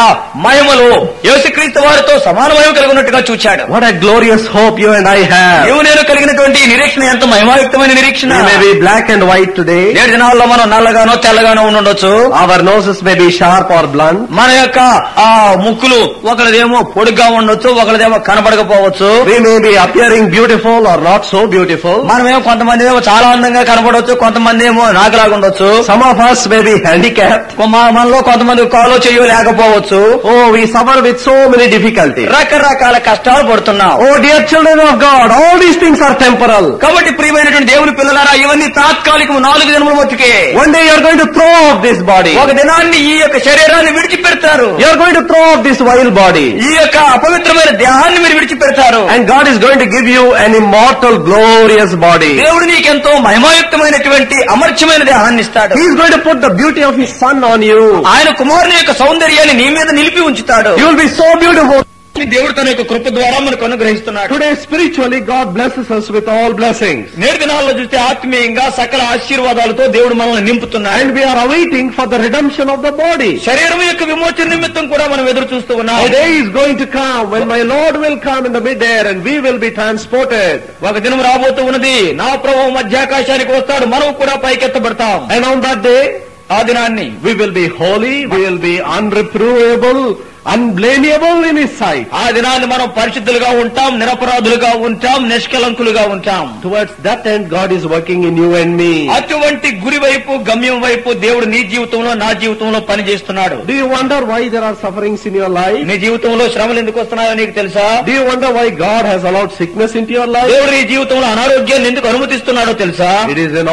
మహిమలో యేసుక్రీస్తు వారితో సమాన మహిమ కలిగి ఉన్నట్టుగా చూచాడు. What a glorious hope you and I have. నీవు నేను కలిగినటువంటి నిరీక్షణ ఎంత మహిమాయుక్తమైన నిరీక్షణ. We may be black and white today. నేటి దినాల్లో మనం నల్లగానో తెల్లగానో ఉండొచ్చు. Our noses may be sharp or blunt. మన యొక్క ఆ ముక్కులు ఒకరిదేమో పొడుగ్గా ఉండొచ్చు, ఒకరిదేమో కనబడకపోవచ్చు. We may be appearing beautiful or not so beautiful. మనమేమో కొంతమంది ఏమో చాలా అందంగా కనబడవచ్చు, కొంతమంది ఏమో నాకులాగా ఉండొచ్చు. Some of us may be handicapped. మనలో కొంతమంది కాలో చెయ్యో లేకపోవచ్చు. Oh, we suffer with so many difficulties. రకరకాల కష్టాలు పడుతున్నాం. Oh, dear children of God, all these things are temporal. కాబట్టి ప్రియమైనటువంటి దేవుని పిల్లలారా, ఇవన్నీ తాత్కాలికం, 4 దినముల మట్టుకే. One day you are going to throw off this body. ఒక దినాన్ని ఈ యొక్క శరీరాన్ని విడిచిపెడతారు. You are going to throw off this vile body. ఈ యొక్క అపవిత్రమైన దేహాన్ని మీరు విడిచిపెడతారు. And God is going to give you an immortal, glorious body. దేవుడు నీకెంతో మహిమాయుక్తమైనటువంటి అమర్త్యమైన దేహాన్ని ఇస్తాడు. He is going to put the beauty of His Son on you. ఆయన కుమారుని యొక్క సౌందర్యాన్ని నీ మీద నిలిపి ఉంచుతాడు. You will be so beautiful. దేవుడు తన యొక్క కృప ద్వారా మనకు అనుగ్రహిస్తున్నాడు. Today spiritually God blesses us with all blessings. నేటి దినాల్లో చూస్తే ఆత్మీయంగా సకల ఆశీర్వాదాలతో దేవుడు మనల్ని నింపుతున్నాడు. And we are awaiting for the redemption of the body. శరీరం యొక్క విమోచన నిమిత్తం కూడా మనం ఎదురు చూస్తూ ఉన్నాం. A day is going to come when my Lord will come in the mid-air and we will be transported. ఒక దినం రాబోతూ ఉన్నది, నా ప్రభువు మధ్యాకాశానికి వస్తాడు, మనం కూడా పైకెత్తబడతాం. And on that day, ఆ దినాన్ని we will be holy, we will be unreprovable, unblameable in His sight. ఆ దినాన్ని మనం పరిశుద్ధులుగా ఉంటాం, నిరపరాధులుగా ఉంటాం, నిష్కలంకులుగా ఉంటాం. Towards that end God is working in you and me. అటువంటి గురి వైపు, గమ్యం వైపు దేవుడు నీ జీవితంలో, నా జీవితంలో పనిచేస్తున్నాడు. Do you wonder why there are sufferings in your life? నీ జీవితంలో శ్రమలు ఎందుకు వస్తున్నాయో నీకు తెలుసా? Do you wonder why God has allowed sickness into your life? దేవుడు నీ జీవితంలో అనారోగ్యాన్ని ఎందుకు అనుమతిస్తున్నాడో తెలుసా? It is in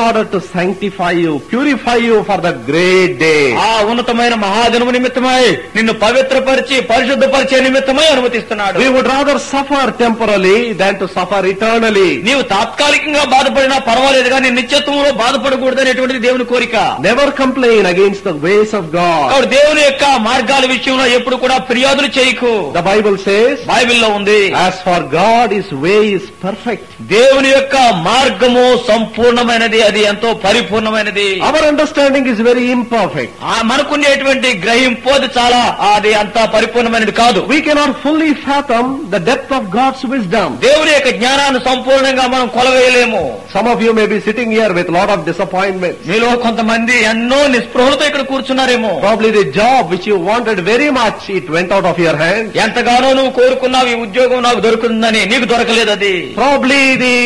order to sanctify you, purify you for the great day. ఆ ఉన్నతమైన మహాదినము నిమిత్తమై నిన్ను పవిత్రపరిచి పరిశుద్ధపరిచే నిమిత్తమై అనుమతిస్తున్నాడు. We would rather suffer temporarily than to suffer eternally. నీవు తాత్కాలికంగా బాధపడినా పర్వాలేదు కానీ నిత్యత్వంలో బాధపడకూడదు అనేటువంటిది దేవుని కోరిక. Never complain against the ways of God. కాబట్టి దేవుని యొక్క మార్గాల విషయంలో ఎప్పుడు కూడా ఫిర్యాదులు చేయకు. The Bible says, బైబిల్లో ఉంది, as for God His way is perfect. దేవుని యొక్క మార్గము సంపూర్ణమైనది, అది ఎంతో పరిపూర్ణమైనది. Our understanding is very imperfect. మనకునేటువంటి గ్రహింపు అది చాలా అది అంత పరిపూర్ణమైనది కాదు. We cannot fully fathom the depth of God's wisdom. దేవుని యొక్క జ్ఞానాన్ని సంపూర్ణంగా మనం కొలవేయలేము. Some of you may be sitting here with a lot of disappointment. మీలో కొంతమంది ఎన్నో నిస్పృహలతో ఇక్కడ కూర్చున్నారేమో. Probably the job which you wanted very much, it went out of your hand. ఎంతగానో నువ్వు కోరుకున్నావు, ఈ ఉద్యోగం నాకు దొరుకుతుందని, నీకు దొరకలేదు అది. Probably the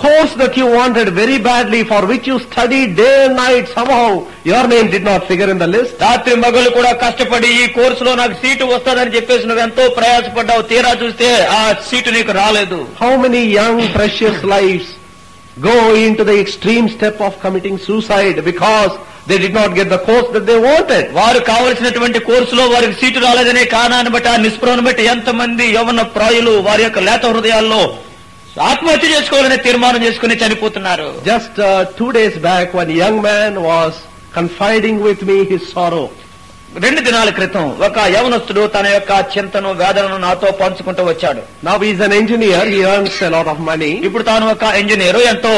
course that you wanted very badly, for which you studied day and night, somehow your name did not figure in the list. రాత్రి మగలు కూడా కష్టపడి ఈ కోర్సులో నాకు సీటు వస్తుందని చెప్పేసి నువ్వు ఎంతో ప్రయాసపడ్డావు, తీరా చూస్తే ఆ సీటు నీకు రాలేదు. How many young precious lives go into the extreme step of committing suicide because they did not get the course that they wanted? వారు కావలసినటువంటి కోర్సులో వారికి సీటు రాలేదనే కారణాన్ని బట్టి, ఆ నిస్పృహను బట్టి ఎంతమంది యవ్వన ప్రాయులు వారి యొక్క లేత హృదయాల్లో ఆత్మహత్య చేసుకోవాలని తీర్మానం చేసుకుని చనిపోతున్నారు. Just 2 days back, one young man was confiding with me his sorrow. 2 దినాల క్రితం ఒక యవనస్తుడు తన యొక్క చింతను, వేదనను నాతో పంచుకుంటూ వచ్చాడు. Now he is an engineer, he earns a lot of money. ఇప్పుడు తాను ఒక ఇంజనీరు, ఎంతో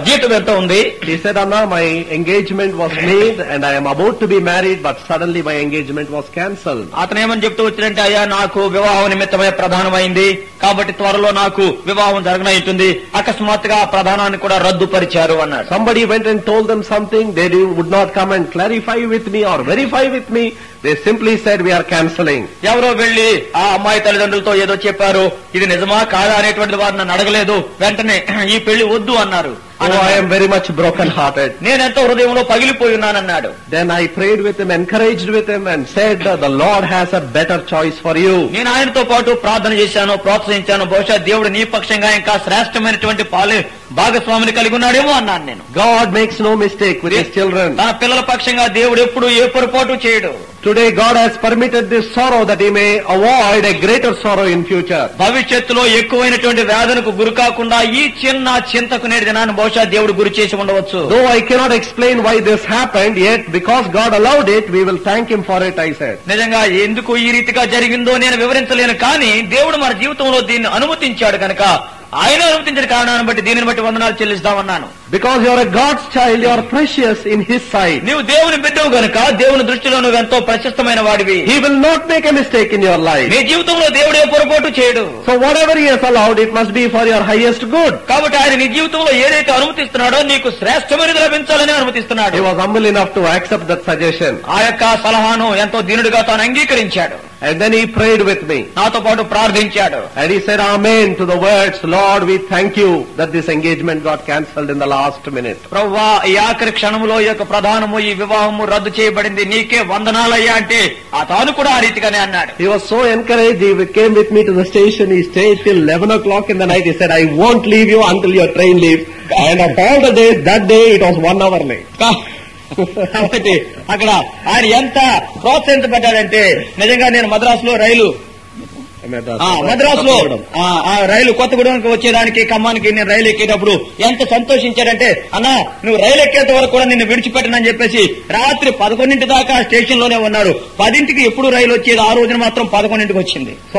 జీతం ఎంతో ఉంది. He said, Anna, my engagement was made and I am about to be married, but suddenly my engagement was cancelled. అతను ఏమని చెప్తూ వచ్చాడంటే, అయ్యా నాకు వివాహం నిమిత్తమే ప్రధానమైంది, కాబట్టి త్వరలో నాకు వివాహం జరగనైతుంది, అకస్మాత్తుగా ప్రధానాన్ని కూడా రద్దుపరిచారు అన్నాడు. Somebody went and told them something, they would not come and clarify with me or verify with me. They simply said, we are cancelling. ఎవరో వెళ్లి ఆ అమ్మాయి తల్లిదండ్రులతో ఏదో చెప్పారు, ఇది నిజమా కాదా అనేటువంటిది వారు నన్ను అడగలేదు, వెంటనే ఈ పెళ్లి వద్దు అన్నారు. Oh, I am very much broken hearted. నేనెంతో హృదయంలో పగిలిపోయి ఉన్నానన్నాడు. Then I prayed with him, encouraged with him and said, the Lord has a better choice for you. నేను ఆయనతో పాటు ప్రార్థన చేశాను, ప్రోత్సహించాను. బహుశా దేవుడు నీ పక్షంగా ఇంకా శ్రేష్టమైనటువంటి భాగస్వామిని కలిగి ఉన్నాడేమో అన్నాను నేను. God makes no mistake with his children. తన పిల్లల పక్షంగా దేవుడు ఎప్పుడు ఏ పొరపాటు చేయడు. Today God has permitted this sorrow that he may avoid a greater sorrow in future. భవిష్యత్తులో ఎక్కువైనటువంటి వేదనకు గురి కాకుండా ఈ చిన్న చింతకు నేటి దినాన్ని బహుశా దేవుడు గురి చేసి ఉండవచ్చు. Though I cannot explain why this happened, yet because God allowed it, we will thank him for it, I said. నిజంగా ఎందుకు ఈ రీతిగా జరిగిందో నేను వివరించలేను, కానీ దేవుడు మన జీవితంలో దీన్ని అనుమతించాడు కనుక, ఆయన అనుమతించిన కారణాన్ని బట్టి దీనిని బట్టి వందనాలు చెల్లిస్తామన్నాను. Because you are a God's child, you are precious in his sight. నీవు దేవుని బిడ్డవు గనుక దేవుని దృష్టిలో నువ్వు ఎంతో ప్రశస్తమైన వాడివి. He will not make a mistake in your life. నీ జీవితంలో దేవుడే పొరపాటు చేయడు. So whatever he has allowed, it must be for your highest good. కాబట్టి ఆయన నీ జీవితంలో ఏదైతే అనుమతిస్తున్నాడో నీకు శ్రేష్టమైనది లభించాలని అనుమతిస్తున్నాడు. He was humble enough to accept that suggestion. ఆ యొక్క సలహాను ఎంతో దీనుడిగా తాను అంగీకరించాడు. And then he prayed with me. నాతో పాటు ప్రార్థించాడు. And he said amen to the words, Lord, we thank you that this engagement got cancelled in the last minute. ప్రభువా, ఈ ఆఖరి క్షణంలో ఈ యొక్క ప్రధానము, ఈ వివాహము రద్దు చేయబడింది, నీకే వందనాలయ్యా అంటే తాను కూడా ఆ రీతిగానే అన్నాడు. He was so encouraged, he came with me to the station, he stayed till 11 o'clock in the night. He said, I won't leave you until your train leaves. And of all the days, that day it was 1 hour late. కాబట్టి అక్కడ ఆయన ఎంత ప్రోత్సహించబడ్డాడంటే, నిజంగా నేను మద్రాసులో రైలు కొత్తగూడెంకి వచ్చేదానికి, ఖమ్మానికి నేను రైలు ఎక్కేటప్పుడు ఎంత సంతోషించాడంటే, అన్నా నువ్వు రైలు ఎక్కేంత వరకు కూడా నిన్ను విడిచిపెట్టనని చెప్పేసి రాత్రి 11 దాకా స్టేషన్ లోనే ఉన్నారు. 10కి ఎప్పుడు రైలు వచ్చేది, ఆ రోజున మాత్రం 11కి వచ్చింది. So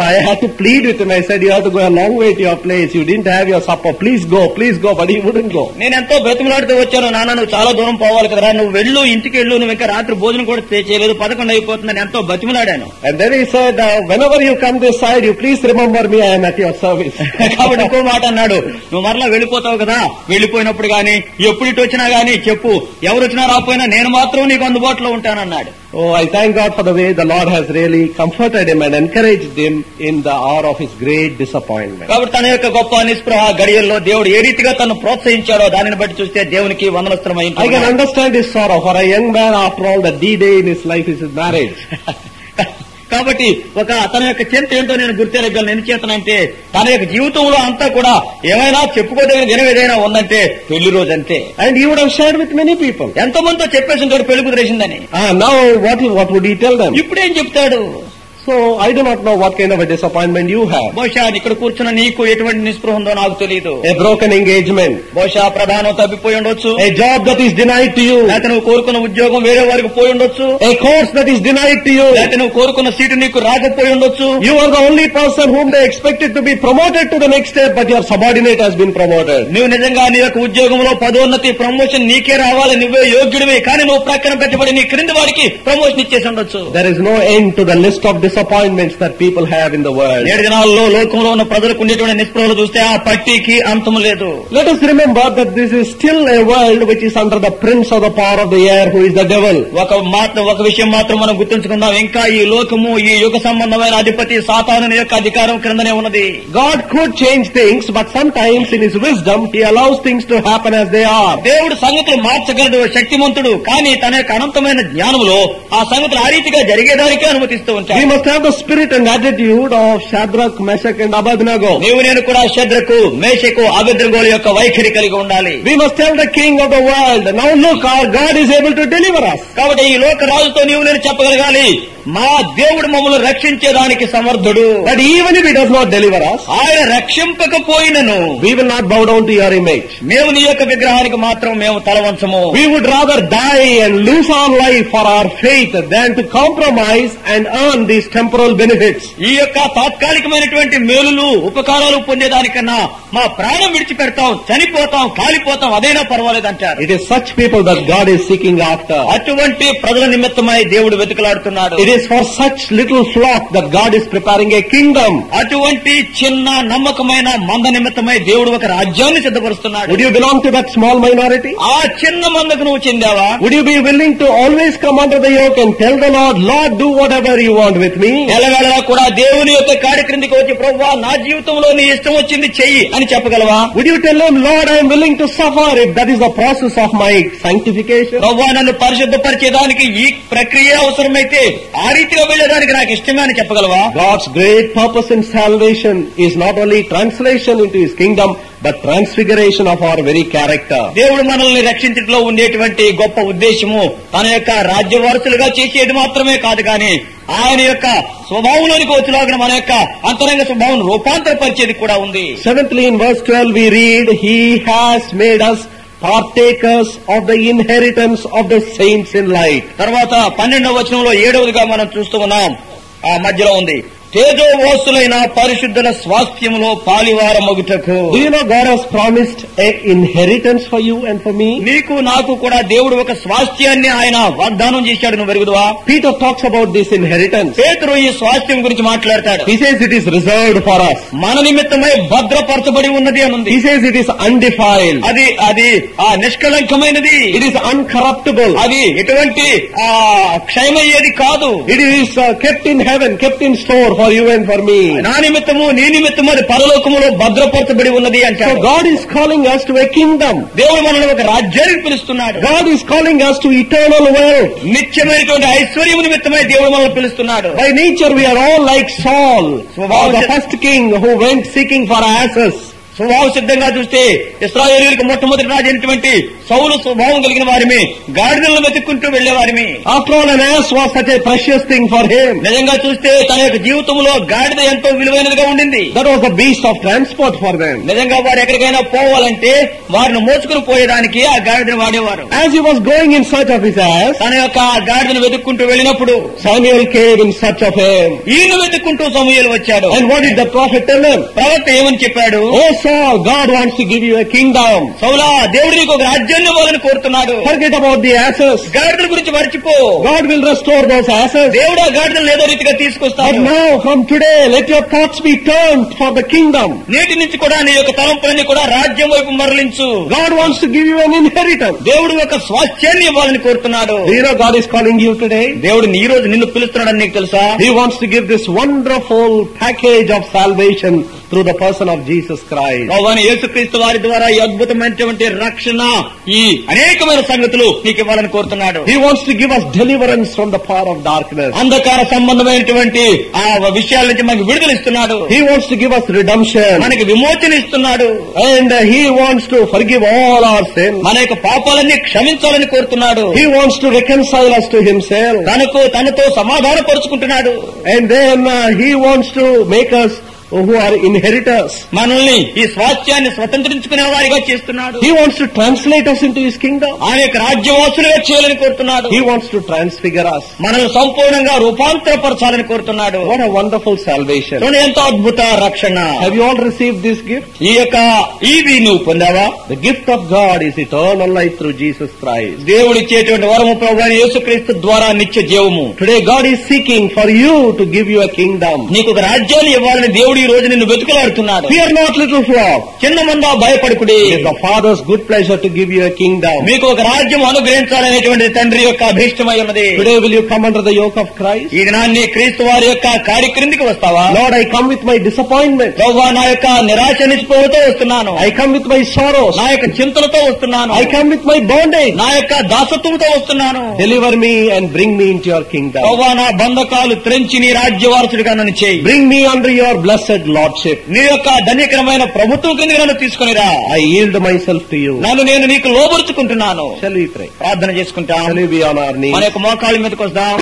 I had to plead with him. I said, you have to go a long way to your place. You didn't have your supper. Please go, but he wouldn't go. నేను ఎంతో బ్రతిమలాడుతూ వచ్చాను, నాన్న నువ్వు చాలా దూరం పోవాలి కదరా, నువ్వు వెళ్ళు, ఇంటికి వెళ్ళు, నువ్వు ఇంకా రాత్రి భోజనం కూడా చేయలేదు, 11 అయిపోతుందని ఎంతో బతిమలాడాను. And then he said, whenever you come this side, you please remember me, I am at your service. కాబట్టి ఇంకో మాట అన్నాడు, నువ్వు మరలా వెళ్ళిపోతావు కదా, వెళ్ళిపోయినప్పుడు గానీ ఎప్పుడు ఇటు వచ్చినా గానీ చెప్పు, ఎవరు వచ్చినా రాకపోయినా నేను మాత్రం నీకు అందుబాటులో ఉంటానన్నాడు. Oh, I thank God for the way the Lord has really comforted him and encouraged him in the hour of his great disappointment. కాబట్టి తన యొక్క గొప్ప నిస్పృహ గడియల్లో దేవుడు ఏ రీతిగా తను ప్రోత్సహించాడో దానిని బట్టి చూస్తే దేవునికి వందనస్త్రమైంది. I can understand his sorrow. For a young man, after all, the D-day in his life is his marriage. కాబట్టి తన యొక్క చింత ఏంటో నేను గుర్తెరగలను. ఎందుచేతనంటే తన యొక్క జీవితంలో అంతా కూడా ఏమైనా చెప్పుకోదగిన దినం ఏదైనా ఉందంటే పెళ్లి రోజు అంతే. And he would have shared with many people. ఎంతో మందితో చెప్పేసి ఉంటాడు పెళ్లి కుదిరేసిందని. Now what would he tell them? ఇప్పుడేం చెప్తాడు? So I do not know what kind of a disappointment you have. బహుశా ఇక్కడ కూర్చున్న నీకు ఎటువంటి నిస్పృహ ఉందో నాకు తెలియదు. A broken engagement. బహుశా ప్రధానం తప్పిపోయి ఉండొచ్చు. A job that is denied to you. లేకపోతే నువ్వు కోరుకున్న ఉద్యోగం వేరే వారికి పోయి ఉండొచ్చు. A course that is denied to you. లేకపోతే నువ్వు కోరుకున్న సీటు నీకు రాకపోయి ఉండొచ్చు. You are the only person whom they expected to be promoted to the next step, but your subordinate has been promoted. నువ్వు నిజంగా నీ యొక్క ఉద్యోగంలో పదోన్నతి ప్రమోషన్ నీకే రావాలి, నువ్వే యోగ్యుడివి, కానీ నువ్వు ప్రక్కన పెట్టబడి నీ క్రింది వాడికి ప్రమోషన్ ఇచ్చేసి ఉండొచ్చు. There is no end to the list of disappointments that people have in the world. 7 దినాల్లో లోకంలో ఉన్న ప్రజలకు ఉండేటువంటి నిస్పృహలు చూస్తే ఆ పట్టికి అంతం లేదు. Let us remember that this is still a world which is under the prince of the power of the air, who is the devil. ఒక విషయం మాత్రం మనం గుర్తుంచుకుందాం, ఇంకా ఈ లోకము ఈ యుగ సంబంధమైన అధిపతి సాతాను యొక్క అధికారం క్రిందనే ఉన్నది. God could change things, but sometimes in his wisdom he allows things to happen as they are. దేవుడు సంగతులు మార్చగలడు, శక్తిమంతుడు, కానీ తన యొక్క అనంతమైన జ్ఞానంలో ఆ సంగతులు ఆ రీతిగా జరిగేదానికే అనుమతిస్తూ ఉంటాడు. We must have the spirit and attitude of Shadrach, Meshach and Abednego. నీవు నేను కూడా షద్రకు, మేషకు, అబేద్నెగోల యొక్క వైఖరి కలిగి ఉండాలి. We must tell the king of the world, now look, our God is able to deliver us. కాబట్టి ఈ లోక రాజుతో నీవు నేను చెప్పగలగాలి, మా దేవుడు మమ్మల్ని రక్షించేదానికి సమర్థుడు. But even if he does not deliver us, ఆయన రక్షింపకపోయినను we will not bow down to your image. మేము నీ యొక్క విగ్రహానికి మాత్రం మేము తలవంచము. We would rather die and lose our life for our faith than to compromise and earn these temporal benefits. ఈ యొక్క తాత్కాలికమైనటువంటి మేలులు ఉపకారాలు పొందేదానికన్నా మా ప్రాణం విడిచిపెడతాం, చనిపోతాం, కాలిపోతాం, అదైనా పర్వాలేదు అంటారు. It is such people that God is seeking after. అటువంటి ప్రజల నిమిత్తమై దేవుడు వెతుకులాడుతున్నాడు. It is for such little flock that God is preparing a kingdom. అటువంటి చిన్న నమ్మకమైన మంద నిమిత్తమై దేవుడు ఒక రాజ్యాన్ని సిద్ధపరుస్తున్నాడు. Would you belong to that small minority? ఆ చిన్న మందకు నువ్వు చెందావా? Would you be willing to always come under the yoke and tell the Lord, Lord, do whatever you want with me? ఎల్లవేళలా కూడా దేవుని యొక్క కాడి క్రిందికి వచ్చి, ప్రభువా నా జీవితంలో నీ ఇష్టం వచ్చింది చెయ్యి అని చెప్పగలవా? Would you tell him, Lord, I am willing to suffer if that is the process of my sanctification? ప్రభువా నన్ను పరిశుద్ధపరిచేదానికి ఈ ప్రక్రియ అవసరమైతే ఆ రీతిగా వెళ్లేదానికి నాకు ఇష్టమే అని చెప్పగలవా? God's great purpose in salvation is not only translation into his kingdom, but transfiguration of our very character. దేవుడు మనల్ని రక్షించడంలో ఉండేటువంటి గొప్ప ఉద్దేశము తన యొక్క రాజ్య వారసులుగా చేసేది మాత్రమే కాదు, కానీ ఆయన యొక్క స్వభావంలోనికి వచ్చేలాగా మన యొక్క అంతరంగ స్వభావం రూపాంతరపరిచేది కూడా ఉంది. Seventhly, in verse 12 we read, He has made us partakers of the inheritance of the saints in light. తర్వాత 12వ వచనంలో 7వదిగా మనం చూస్తూ ఉన్నాం, ఆ మధ్యలో ఉంది, తేజోవాసులైన పరిశుద్ధుల స్వాస్థ్యములో పాలివారమగుటకు. Do you know God has promised an inheritance for you and for me? నీకు నాకు కూడా దేవుడు ఒక స్వాస్థ్యాన్ని ఆయన వాగ్దానం చేశాడు, నువ్వు ఎరుగుదువా? Peter talks about this inheritance. పేతురు ఈ స్వాస్థ్యం గురించి మాట్లాడతాడు. He says it is reserved for us. మన నిమిత్తమై భద్రపరచబడి ఉన్నది అని ఉంది. He says it is undefiled. అది ఆ నిష్కలంకమైనది. It is uncorruptible. అది ఎటువంటి క్షయమయ్యేది కాదు. It is kept in heaven, kept in store for you and for me. నా నిమిత్తము నీ నిమిత్తము అది పరలోకములో భద్రపరచబడి ఉన్నది అంటాడు. So God is calling us to a kingdom. దేవుడు మనల్ని ఒక రాజ్యానికి పిలుస్తున్నాడు. God is calling us to eternal wealth. నిత్యమైనటువంటి ఐశ్వర్యం నిమిత్తమై దేవుడు మనల్ని పిలుస్తున్నాడు. By nature we are all like Saul, the first king who went seeking for asses. స్వభావ సిద్ధంగా చూస్తే ఇశ్రాయేలీయులకు మొట్టమొదటి రాజు అయినటువంటి సౌలు స్వభావం కలిగిన వారిని, గాడిదలను వెతుక్కుంటూ వెళ్లేవారిని. After all, an ass was such a precious thing for him. నిజంగా చూస్తే తన యొక్క జీవితంలో గాడిద ఎంతో విలువైనదిగా ఉండింది. That was the beast of transport for them. నిజంగా వారు ఎక్కడికైనా పోవాలంటే వారిని మోసుకుని పోయేదానికి ఆ గాడిదను వాడేవారు. As he was going in search of his ass, తన యొక్క గాడిదను వెతుక్కుంటూ వెళ్ళినప్పుడు Samuel came in search of him. ఈయన వెతుక్కుంటూ సమూయేలు వచ్చాడు. And what did the prophet tell him? ప్రవక్త ఏమని చెప్పాడు? Oh Saul, God wants to give you a kingdom. సౌలా, దేవుడు నీకు ఒక రాజ్యాన్ని ఇవ్వాలని కోరుతున్నాడు. Forget about the asses. గాడిదల గురించి మర్చిపో. God will restore those asses. దేవుడు ఆ గాడిదలను ఏదో రీతిగా తీసుకొస్తాడు. But now, from today, let your thoughts be turned for the kingdom. నేటి నుంచి కూడా నీ యొక్క తలంపులన్నీ కూడా రాజ్యం వైపు మరలించు. God wants to give you an inheritance. దేవుడు ఒక స్వాస్థ్యాన్ని ఇవ్వాలని కోరుతున్నాడు. Do you know God is calling you today? దేవుడు ఈ రోజు నిన్ను పిలుస్తున్నాడని నీకు తెలుసా? He wants to give this wonderful package of salvation through the person of Jesus Christ. Christ. ప్రభువైన యేసుక్రీస్తు వారి ద్వారా ఈ అద్భుతమైనటువంటి రక్షణ, ఈ అనేకమైన సంగతులు నీకు ఇవ్వాలని కోరుతున్నాడు. He wants to give us deliverance from the power of darkness. అంధకార సంబంధమైనటువంటి ఆ విషయాల నుంచి మనకు విడుదల ఇస్తున్నాడు. He wants to give us redemption. మనకి విమోచన ఇస్తున్నాడు. And He wants to forgive all our sins. మన యొక్క పాపాలన్నీ క్షమించాలని కోరుతున్నాడు. He wants to reconcile us to Himself. తనతో సమాధానపరుచుకుంటున్నాడు. And then He wants to make us who are inheritors. మనల్ని ఈ స్వాస్థ్యాన్ని స్వతంత్రించుకునే వారిగా చేస్తున్నాడు. He wants to translate us into His kingdom. ఆయన యొక్క రాజ్యవాసులుగా చేయాలని కోరుతున్నాడు. He wants to transfigure us. మనల్ని సంపూర్ణంగా రూపాంతరపరచాలని కోరుతున్నాడు. What a wonderful salvation. ఎంతో అద్భుత రక్షణ. Have you all received this gift? ఈ యొక్క ఈవి నువ్వు పొందావా? The gift of God is eternal life through Jesus Christ. దేవుడిచ్చేటువంటి వరము ప్రభువైన యేసుక్రీస్తు ద్వారా నిత్య జీవము. Today God is seeking for you to give you a kingdom. నీకు ఒక రాజ్యాన్ని ఇవ్వాలని దేవుడు ఈ రోజు నిన్ను వెతుకులాడుతున్నాడు. Fear not, little flock. చిన్న మంద భయపడకుడి. It is the Father's good pleasure to give you a kingdom. మీకు ఒక రాజ్యం అనుగ్రహించాలనేటువంటి తండ్రి యొక్క అభీష్టమై ఉన్నది. Today will you come under the yoke of Christ? ఈ దినాన్ని క్రీస్తు వారి యొక్క కాడి క్రిందికి వస్తావా? Lord, I come with my disappointment. ప్రభువా, నా యొక్క నిరాశ నిస్పృహతో వస్తున్నాను. I come with my sorrows. నా యొక్క చింతలతో వస్తున్నాను. I come with my bondage. నా యొక్క దాసత్వంతో వస్తున్నాను. Deliver me and bring me into your kingdom. ప్రభువా, నా బంధకాలు త్రెంచి నీ రాజ్యవారసుడిగా నన్ను చేయి. Bring me under your blessed lordship. నీ యొక్క ధన్యకరమైన ప్రభుత్వం కింద నన్ను తీసుకునిరా. I yield myself to you. నేను నీకు లోబరుచుకుంటున్నాను. Shall we pray? ప్రార్థన చేసుకుంటాం. Shall we be on our knees? మన యొక్క మోకాళ్ళ మీదకి వస్తాం.